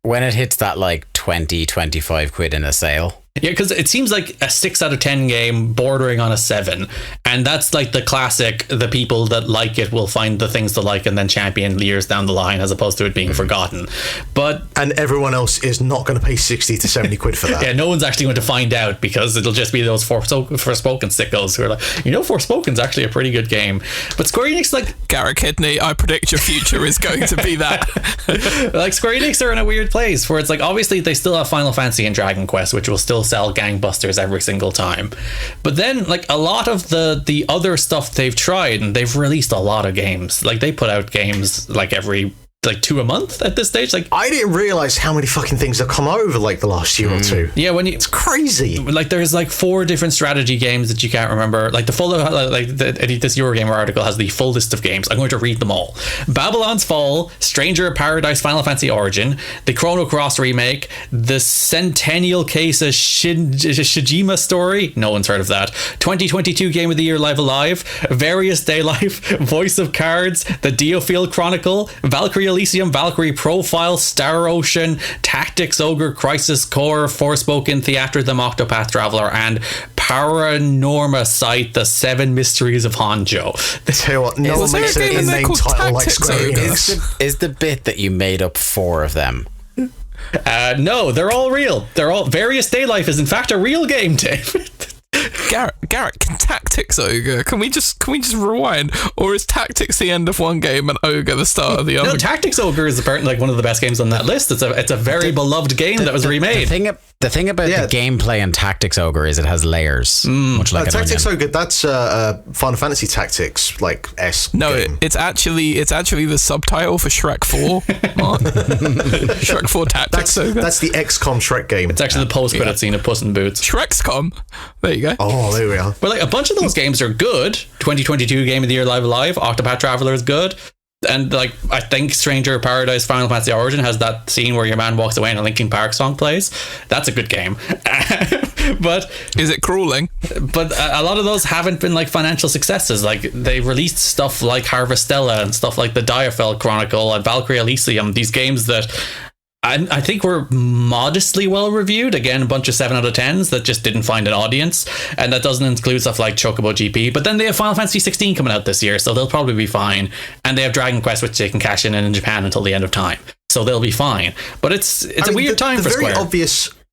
When it hits that like 20-25 quid in a sale. Yeah, because it seems like a 6 out of 10 game bordering on a 7. And that's like the classic, the people that like it will find the things to like and then champion years down the line, as opposed to it being forgotten. And everyone else is not going to pay 60 to 70 quid for that. Yeah, no one's actually going to find out, because it'll just be those Forspoken sickos who are like, you know, Forspoken's actually a pretty good game. But Square Enix, like... Garrett Kidney, I predict your future is going to be that. Like, Square Enix are in a weird place where it's like, obviously they still have Final Fantasy and Dragon Quest, which will still sell gangbusters every single time. But then, like, a lot of the other stuff they've tried, and they've released a lot of games. Like, they put out games like every... like 2 a month at this stage. Like, I didn't realize how many fucking things have come over like the last year or two. Yeah, it's crazy. Like, there's like 4 different strategy games that you can't remember. Like, the full this Eurogamer article has the full list of games. I'm going to read them all: Babylon's Fall, Stranger of Paradise, Final Fantasy Origin, the Chrono Cross remake, the Centennial Case of Shijima Story. No one's heard of that. 2022 Game of the Year Live Alive, Various Day Life, Voice of Cards, the Diofield Chronicle, Valkyrie Elysium, Valkyrie Profile, Star Ocean, Tactics Ogre, Crisis Core, Forspoken, Theatrhythm, Octopath Traveler, and Paranorma Site, The Seven Mysteries of Hanjo. Tell you what, no one makes it a name title like Square Enix. Is the bit that you made up 4 of them? No, they're all real. They're all Various Day Life is in fact a real game, David. Garrett, can Tactics Ogre? Can we just rewind, or is Tactics the end of one game and Ogre the start of the other? No, Tactics Ogre is apparently like one of the best games on that list. It's a very beloved game that was remade. The thing about the gameplay in Tactics Ogre is it has layers, much like an Tactics onion. Ogre. That's Final Fantasy Tactics, like No, game. it's actually the subtitle for Shrek 4. Mark. Shrek 4 Tactics Ogre. That's the XCOM Shrek game. It's actually the post-credit scene of Puss in Boots. ShreXCOM. There you go. Oh, there we are. But like a bunch of those games are good. 2022 Game of the Year Live Alive, Octopath Traveler is good. And like I think Stranger of Paradise Final Fantasy Origin has that scene where your man walks away and a Linkin Park song plays. That's a good game. But is it crawling? But a lot of those haven't been like financial successes. Like they released stuff like Harvestella and stuff like the Diafell Chronicle and Valkyrie Elysium, these games that I think were modestly well reviewed. Again, a bunch of 7 out of 10s that just didn't find an audience. And that doesn't include stuff like Chocobo GP. But then they have Final Fantasy 16 coming out this year, so they'll probably be fine. And they have Dragon Quest, which they can cash in Japan until the end of time. So they'll be fine. But it's a weird time for Square.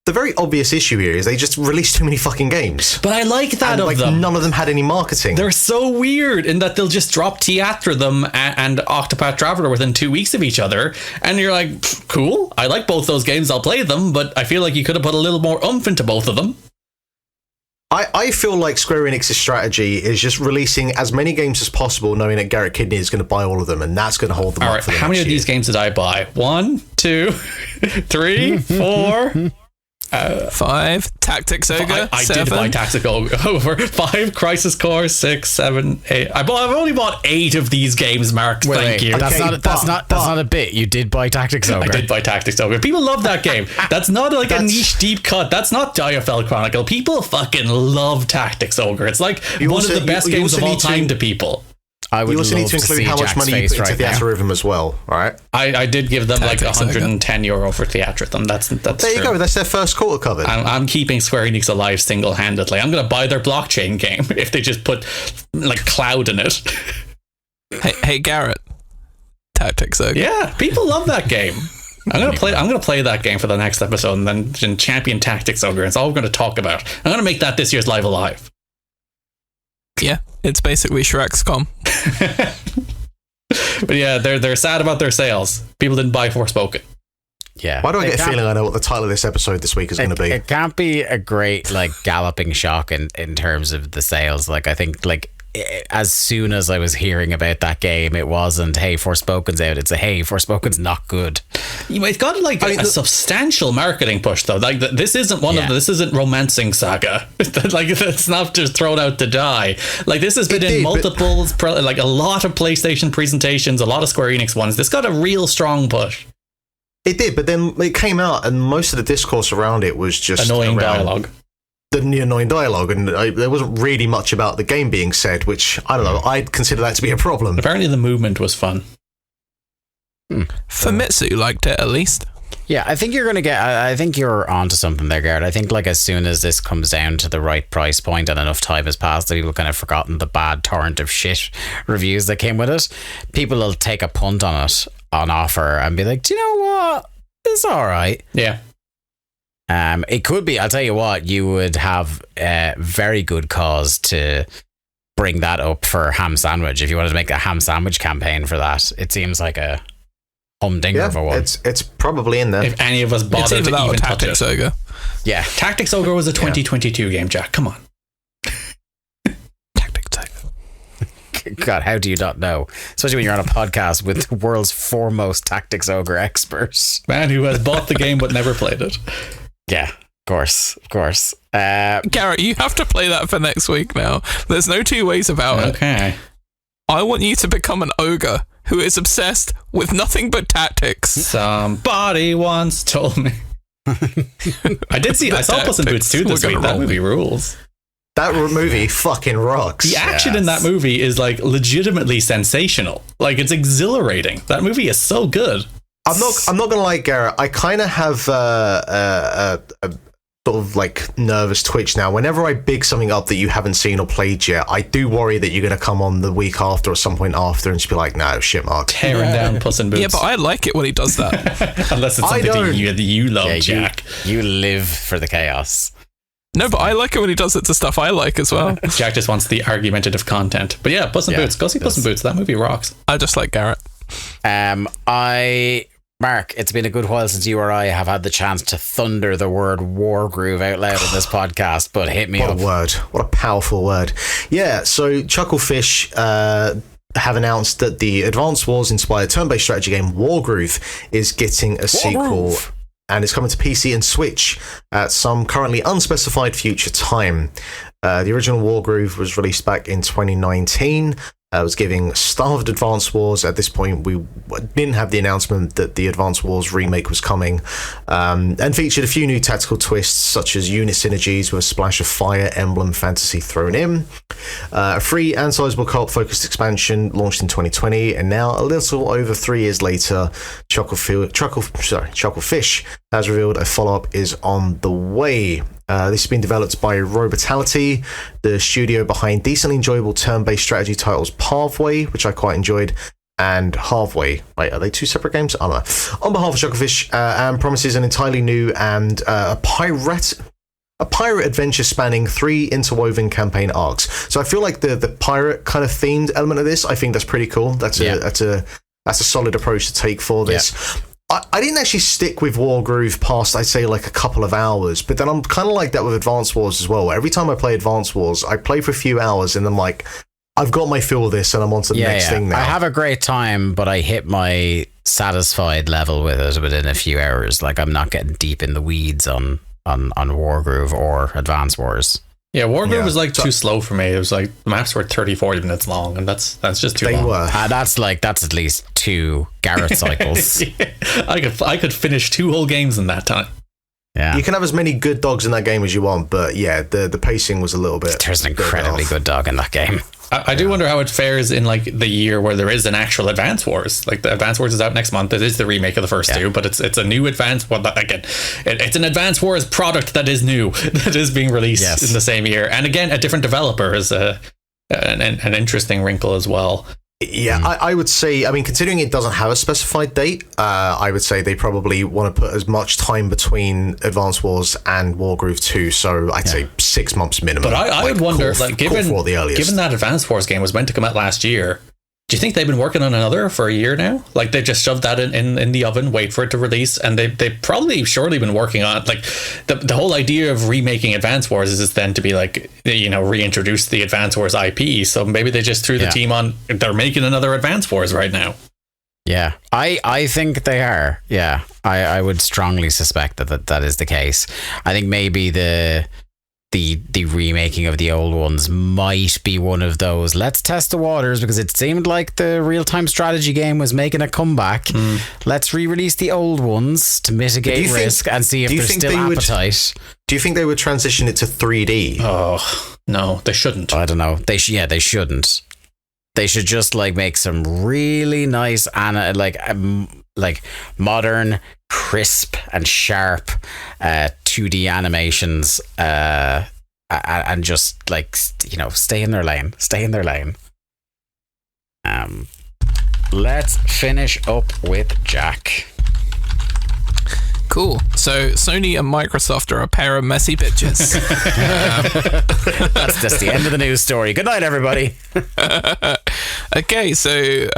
The very obvious issue here is they just released too many fucking games. But I like that of them. None of them had any marketing. They're so weird in that they'll just drop Theatrhythm and Octopath Traveler within 2 weeks of each other. And you're like, cool, I like both those games, I'll play them, but I feel like you could have put a little more oomph into both of them. I feel like Square Enix's strategy is just releasing as many games as possible, knowing that Garrett Kidney is going to buy all of them, and that's going to hold them up for the how many of these games did I buy? 1, 2, 3, 4... 5 Tactics Ogre. I 7. did buy Tactics Ogre. 5 Crisis Core. 6, 7, 8. I've only bought 8 of these games, Mark. Thank you. That's not a bit. You did buy Tactics Ogre. I did buy Tactics Ogre. People love that game. That's not like a niche deep cut. That's not Diafell Chronicle. People fucking love Tactics Ogre. It's like one of the best games of all time to people. You also need to include how much money you put into Theatrhythm as well, right? I did give them like €110 for Theatrhythm. That's there you go. That's their first quarter covered. I'm keeping Square Enix alive single-handedly. I'm going to buy their blockchain game if they just put like cloud in it. Hey Garrett, Tactics Ogre. Yeah, people love that game. I'm gonna play that game for the next episode and then champion Tactics Ogre. It's all we're going to talk about. I'm going to make that this year's Live Alive. Yeah, it's basically ShreXCOM. But yeah, they're sad about their sales. People didn't buy Forspoken. Yeah. Why do I get a feeling I know what the title of this episode this week is going to be? It can't be a great like galloping shock in terms of the sales. Like I think like as soon as I was hearing about that game, it wasn't, hey, Forspoken's out. It's a, hey, Forspoken's not good. It's got like a substantial marketing push though. Like this isn't this isn't Romancing Saga. Like it's not just thrown out to die. Like this has been in multiples, like a lot of PlayStation presentations, a lot of Square Enix ones. This got a real strong push. It did, but then it came out and most of the discourse around it was just annoying dialogue. The annoying dialogue, and there wasn't really much about the game being said, which I don't know. I'd consider that to be a problem. Apparently, the movement was fun. Famitsu liked it at least. Yeah, I think I think you're onto something there, Garrett. I think like as soon as this comes down to the right price point and enough time has passed that people kind of forgotten the bad torrent of shit reviews that came with it, people will take a punt on it on offer and be like, do you know what? It's all right. Yeah. It could be. I'll tell you what. You would have a very good cause to bring that up for Ham Sandwich if you wanted to make a Ham Sandwich campaign for that. It seems like a humdinger of a one. It's probably in there. If any of us bothered to even touch it. Ogre. Yeah, Tactics Ogre was a 2022 game, Jack. Come on. Tactics Ogre. God, how do you not know? Especially when you're on a podcast with the world's foremost Tactics Ogre experts. Man who has bought the game but never played it. Yeah, of course. Garrett, you have to play that for next week now. There's no two ways about it. Okay. I want you to become an ogre who is obsessed with nothing but tactics. Somebody once told me. I saw Puss in Boots 2 this week. That movie rules. That movie fucking rocks. The action in that movie is like legitimately sensational. Like, it's exhilarating. That movie is so good. I'm not gonna lie, Garrett. I kind of have a sort of like nervous twitch now. Whenever I big something up that you haven't seen or played yet, I do worry that you're gonna come on the week after or some point after and just be like, "No, shit, Mark." Tearing down Puss in Boots. Yeah, but I like it when he does that. Unless it's something that you love, Jack. You live for the chaos. No, but I like it when he does it to stuff I like as well. Jack just wants the argumentative content. But yeah, Puss in Boots. Go see Puss in Boots. That movie rocks. I just like Garrett. Mark, it's been a good while since you or I have had the chance to thunder the word Wargroove out loud in this podcast, but hit me up. What a word. What a powerful word. Yeah, so Chucklefish have announced that the Advance Wars inspired turn-based strategy game Wargroove is getting a sequel, and it's coming to PC and Switch at some currently unspecified future time. The original Wargroove was released back in 2019. Was giving starved Advance Wars. At this point, we didn't have the announcement that the Advance Wars remake was coming, and featured a few new tactical twists, such as unit synergies with a splash of Fire Emblem fantasy thrown in. A free and sizable co-op-focused expansion launched in 2020, and now, a little over 3 years later, Chucklefish has revealed a follow-up is on the way. This has been developed by Robotality, the studio behind decently enjoyable turn-based strategy titles Pathway, which I quite enjoyed, and Halfway. Wait, are they 2 separate games? I don't know. On behalf of Chucklefish, and promises an entirely new and a pirate adventure spanning 3 interwoven campaign arcs. So I feel like the pirate kind of themed element of this, I think that's pretty cool. That's a solid approach to take for this. Yeah. I didn't actually stick with Wargroove past, I'd say, like a couple of hours, but then I'm kind of like that with Advance Wars as well. Every time I play Advance Wars, I play for a few hours and I'm like, I've got my fill of this and I'm on to the next thing now. I have a great time, but I hit my satisfied level with it within a few hours. Like, I'm not getting deep in the weeds on Wargroove or Advance Wars. Yeah, Wargroove was like too slow for me. It was like the maps were 30-40 minutes long, and that's just too long. They were. That's at least 2 Garrett cycles. Yeah, I could finish 2 whole games in that time. Yeah, you can have as many good dogs in that game as you want, but yeah, the pacing was a little bit. There's an incredibly good dog in that game. I do wonder how it fares in like the year where there is an actual Advance Wars. Like, the Advance Wars is out next month. It is the remake of the first 2, but it's a new Advance. Well, again, it's an Advance Wars product that is new, that is being released in the same year, and again, a different developer is an interesting wrinkle as well. Yeah, I would say, I mean, considering it doesn't have a specified date, I would say they probably want to put as much time between Advance Wars and Wargroove 2, so I'd say 6 months minimum. But I would wonder, given that Advance Wars game was meant to come out last year, do you think they've been working on another for a year now? Like, they just shoved that in the oven, wait for it to release, and they've probably surely been working on, like, the whole idea of remaking Advance Wars is then to be like, reintroduce the Advance Wars IP. So maybe they just threw the team on. They're making another Advance Wars right now. Yeah, I think they are. Yeah, I would strongly suspect that is the case. I think maybe the remaking of the old ones might be one of those, let's test the waters, because it seemed like the real-time strategy game was making a comeback. Let's re-release the old ones to mitigate risk and see if there's still appetite. Do you think they would transition it to 3D? Oh, no, they shouldn't. I don't know. They shouldn't. They should just like make some really nice like modern, crisp and sharp 2D animations, and just like stay in their lane. Let's finish up with Jack. Cool. So Sony and Microsoft are a pair of messy bitches. That's just the end of the news story. Good night, everybody. Okay, so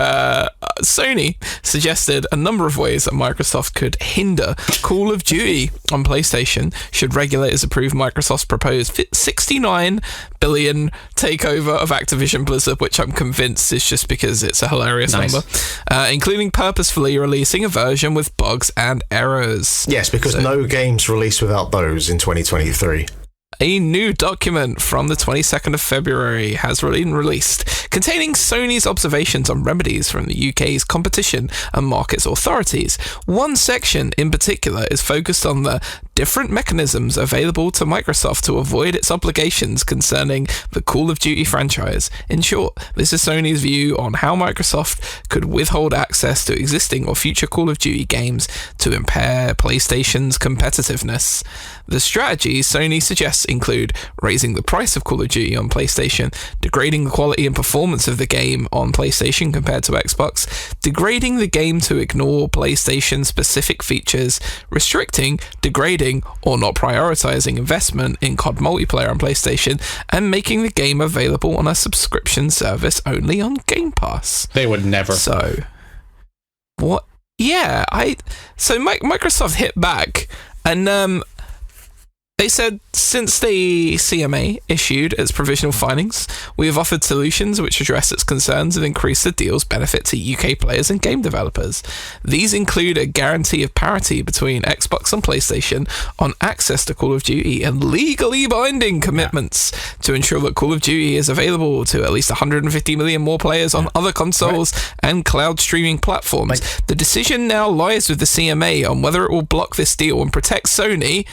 Sony suggested a number of ways that Microsoft could hinder Call of Duty on PlayStation should regulators approve Microsoft's proposed $69 billion takeover of Activision Blizzard, which I'm convinced is just because it's a hilarious number, including purposefully releasing a version with bugs and errors. Yes, because no games released without those in 2023. A new document from the 22nd of February has been released, containing Sony's observations on remedies from the UK's Competition and Markets Authorities. One section in particular is focused on the different mechanisms available to Microsoft to avoid its obligations concerning the Call of Duty franchise. In short, this is Sony's view on how Microsoft could withhold access to existing or future Call of Duty games to impair PlayStation's competitiveness. The strategies Sony suggests include raising the price of Call of Duty on PlayStation, degrading the quality and performance of the game on PlayStation compared to Xbox, degrading the game to ignore PlayStation-specific features, restricting, degrading, or not prioritizing investment in COD multiplayer on PlayStation, and making the game available on a subscription service only on Game Pass. They would never. So, what? Yeah, Microsoft hit back, and they said since the CMA issued its provisional findings, we have offered solutions which address its concerns and increase the deal's benefit to UK players and game developers. These include a guarantee of parity between Xbox and PlayStation on access to Call of Duty and legally binding commitments to ensure that Call of Duty is available to at least 150 million more players on other consoles and cloud streaming platforms. The decision now lies with the CMA on whether it will block this deal and protect Sony,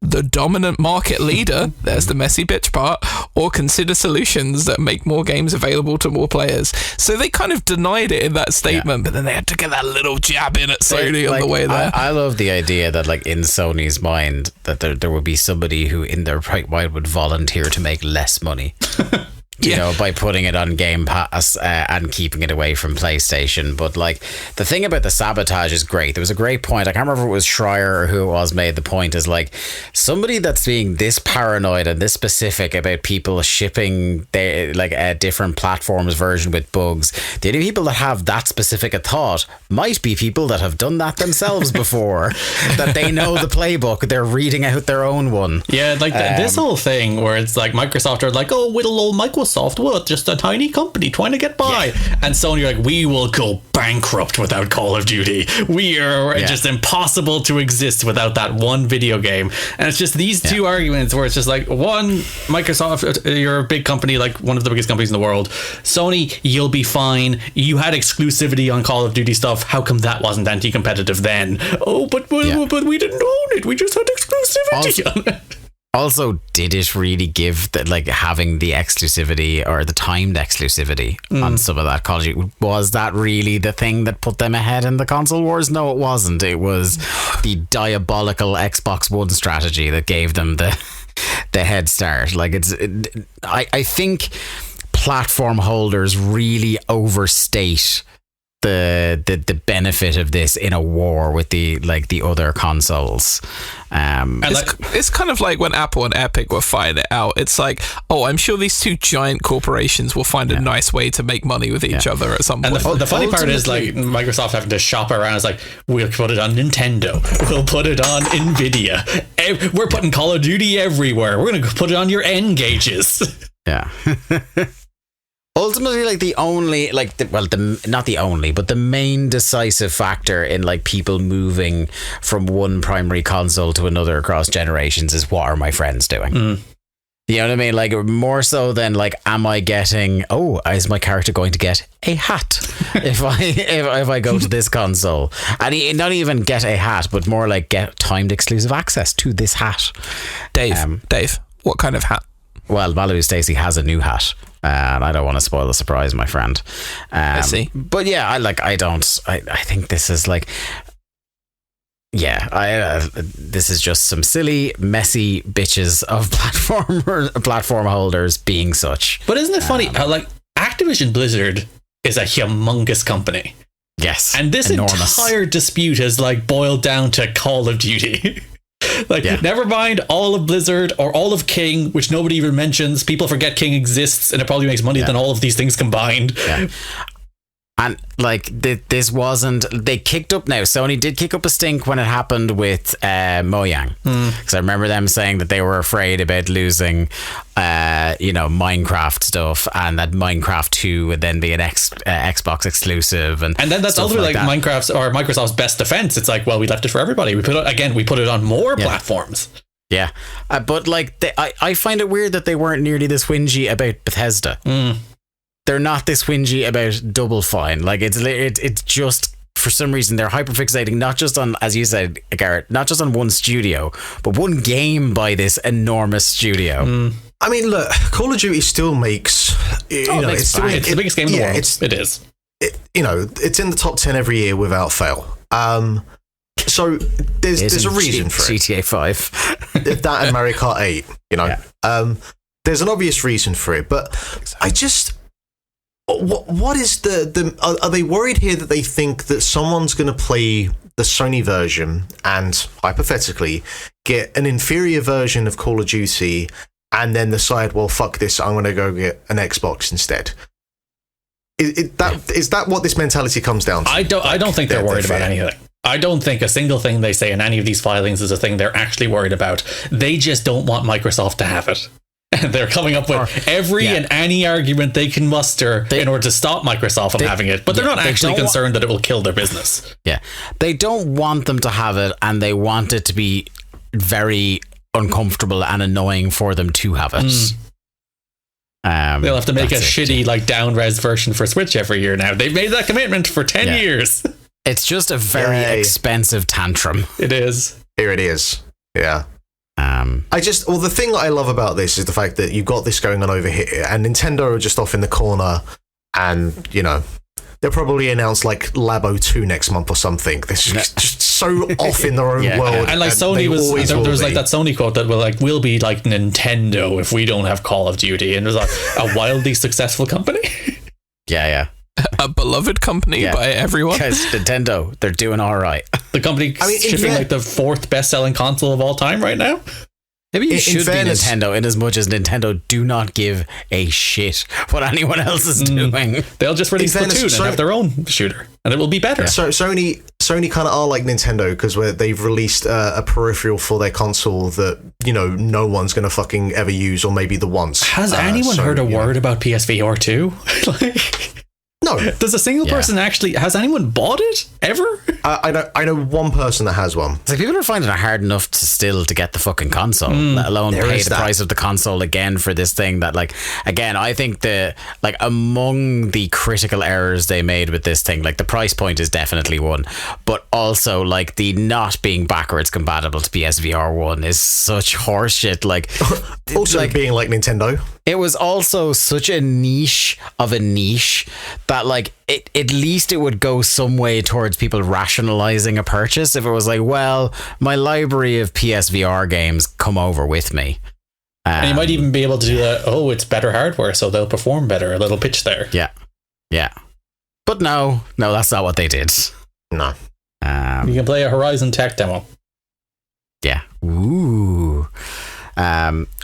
the dominant market leader, there's the messy bitch part, or consider solutions that make more games available to more players. So they kind of denied it in that statement, but then they had to get that little jab in at Sony on the way there. I love the idea that, like, in Sony's mind, that there would be somebody who in their right mind would volunteer to make less money. You know, by putting it on Game Pass and keeping it away from PlayStation. But, like, the thing about the sabotage is great. There was a great point. I can't remember if it was Schreier or who it was made the point is, like, somebody that's being this paranoid and this specific about people shipping their, like, a different platforms version with bugs. The only people that have that specific a thought might be people that have done that themselves before, that they know the playbook. They're reading out their own one. Yeah, like this whole thing where it's like Microsoft are like, oh, little old Microsoft, what? Just a tiny company trying to get by. Yeah. And Sony are like, we will go bankrupt without Call of Duty. We are just impossible to exist without that one video game. And it's just these two arguments where it's just like, one, Microsoft, you're a big company, like one of the biggest companies in the world. Sony, you'll be fine. You had exclusivity on Call of Duty stuff. How come that wasn't anti-competitive then? Oh, but we didn't own it. We just had exclusivity on it. Also, did it really give that, like, having the exclusivity or the timed exclusivity on some of that Call of Duty? Was that really the thing that put them ahead in the console wars? No, it wasn't. It was the diabolical Xbox One strategy that gave them the head start. Like, I think platform holders really overstate the benefit of this in a war with the other consoles. It's kind of like when Apple and Epic were fighting it out. It's like, oh, I'm sure these two giant corporations will find a nice way to make money with each other at some point. And the funny part is, like, Microsoft having to shop around. It's like, we'll put it on Nintendo, we'll put it on Nvidia, we're putting Call of Duty everywhere, we're going to put it on your N gauges. Yeah. Ultimately, like, the only, like, not the only, but the main decisive factor in, like, people moving from one primary console to another across generations is, what are my friends doing? You know what I mean? Like, more so than, like, am I getting, is my character going to get a hat if I go to this console? And not even get a hat, but more like get timed exclusive access to this hat. Dave, what kind of hat? Well, Malibu Stacy has a new hat. And I don't want to spoil the surprise, my friend. I see. But yeah, I think this is like, this is just some silly, messy bitches of platform holders being such. But isn't it funny how, like, Activision Blizzard is a humongous company. Yes. And this entire dispute has, like, boiled down to Call of Duty. Like, never mind all of Blizzard or all of King, which nobody even mentions. People forget King exists, and it probably makes money than all of these things combined. Yeah. And, like, this wasn't... They kicked up now. Sony did kick up a stink when it happened with Mojang. Because I remember them saying that they were afraid about losing, Minecraft stuff, and that Minecraft 2 would then be an Xbox exclusive. And then that's ultimately like Minecraft's or Microsoft's best defense. It's like, well, we left it for everybody. We put it on more platforms. Yeah. But, like, I find it weird that they weren't nearly this whingy about Bethesda. They're not this whingy about Double Fine. Like, it's just for some reason they're hyperfixating not just on, as you said, Garrett, not just on one studio, but one game by this enormous studio. I mean, look, Call of Duty still makes, it's the biggest game in the world. It is. It's in the top 10 every year without fail. So there's a reason for it. GTA 5. That and Mario Kart 8, there's an obvious reason for it, but I just, what is are they worried here that they think that someone's going to play the Sony version and hypothetically get an inferior version of Call of Duty and then decide, well, fuck this, I'm going to go get an Xbox instead? Is that what this mentality comes down to? I don't think they're worried about anything. I don't think a single thing they say in any of these filings is a thing they're actually worried about. They just don't want Microsoft to have it. And they're coming up with and any argument they can muster in order to stop Microsoft from having it. But they're not actually concerned that it will kill their business. Yeah. They don't want them to have it, and they want it to be very uncomfortable and annoying for them to have it. They'll have to make a shitty down-res version for Switch every year now. They've made that commitment for 10 years. It's just a very expensive tantrum. It is. Here it is. Yeah. The thing I love about this is the fact that you've got this going on over here, and Nintendo are just off in the corner, and they'll probably announce Labo 2 next month or something. They're just so off in their own world. And Sony there was that Sony quote that we'll be like Nintendo if we don't have Call of Duty, and it was a wildly successful company. Yeah. A beloved company by everyone. Because Nintendo, they're doing all right. The company shipping the 4th best-selling console of all time right now. Maybe you should be Nintendo, in as much as Nintendo do not give a shit what anyone else is doing. They'll just release Splatoon and have their own shooter, and it will be better. So Sony kind of are like Nintendo, because they've released a peripheral for their console that no one's going to fucking ever use, or maybe the once. Has anyone heard a word about PSVR 2? No. Does a single person has anyone bought it ever? I know one person that has one. It's like people are finding it hard enough to get the fucking console, let alone pay the price of the console again for this thing that again, I think among the critical errors they made with this thing, the price point is definitely one, but also the not being backwards compatible to PSVR 1 is such horseshit. Also being like Nintendo. It was also such a niche of a niche that at least it would go some way towards people rationalizing a purchase if it was well, my library of PSVR games, come over with me. And you might even be able to do that, it's better hardware, so they'll perform better, a little pitch there. Yeah. But no, that's not what they did. No. You can play a Horizon tech demo. Yeah. Ooh.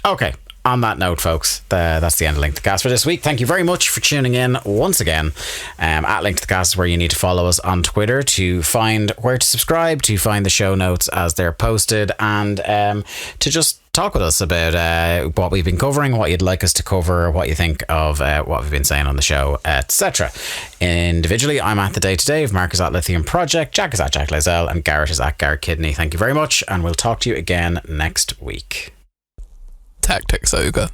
Okay. On that note, folks, that's the end of Link to the Cast for this week. Thank you very much for tuning in once again. At Link to the Cast is where you need to follow us on Twitter to find where to subscribe, to find the show notes as they're posted, and to just talk with us about what we've been covering, what you'd like us to cover, what you think of what we've been saying on the show, etc. Individually, I'm at The Day to Dave, Mark is at Lithium Project, Jack is at Jack Lazell, and Garrett is at Garrett Kidney. Thank you very much, and we'll talk to you again next week. Tactics Ogre.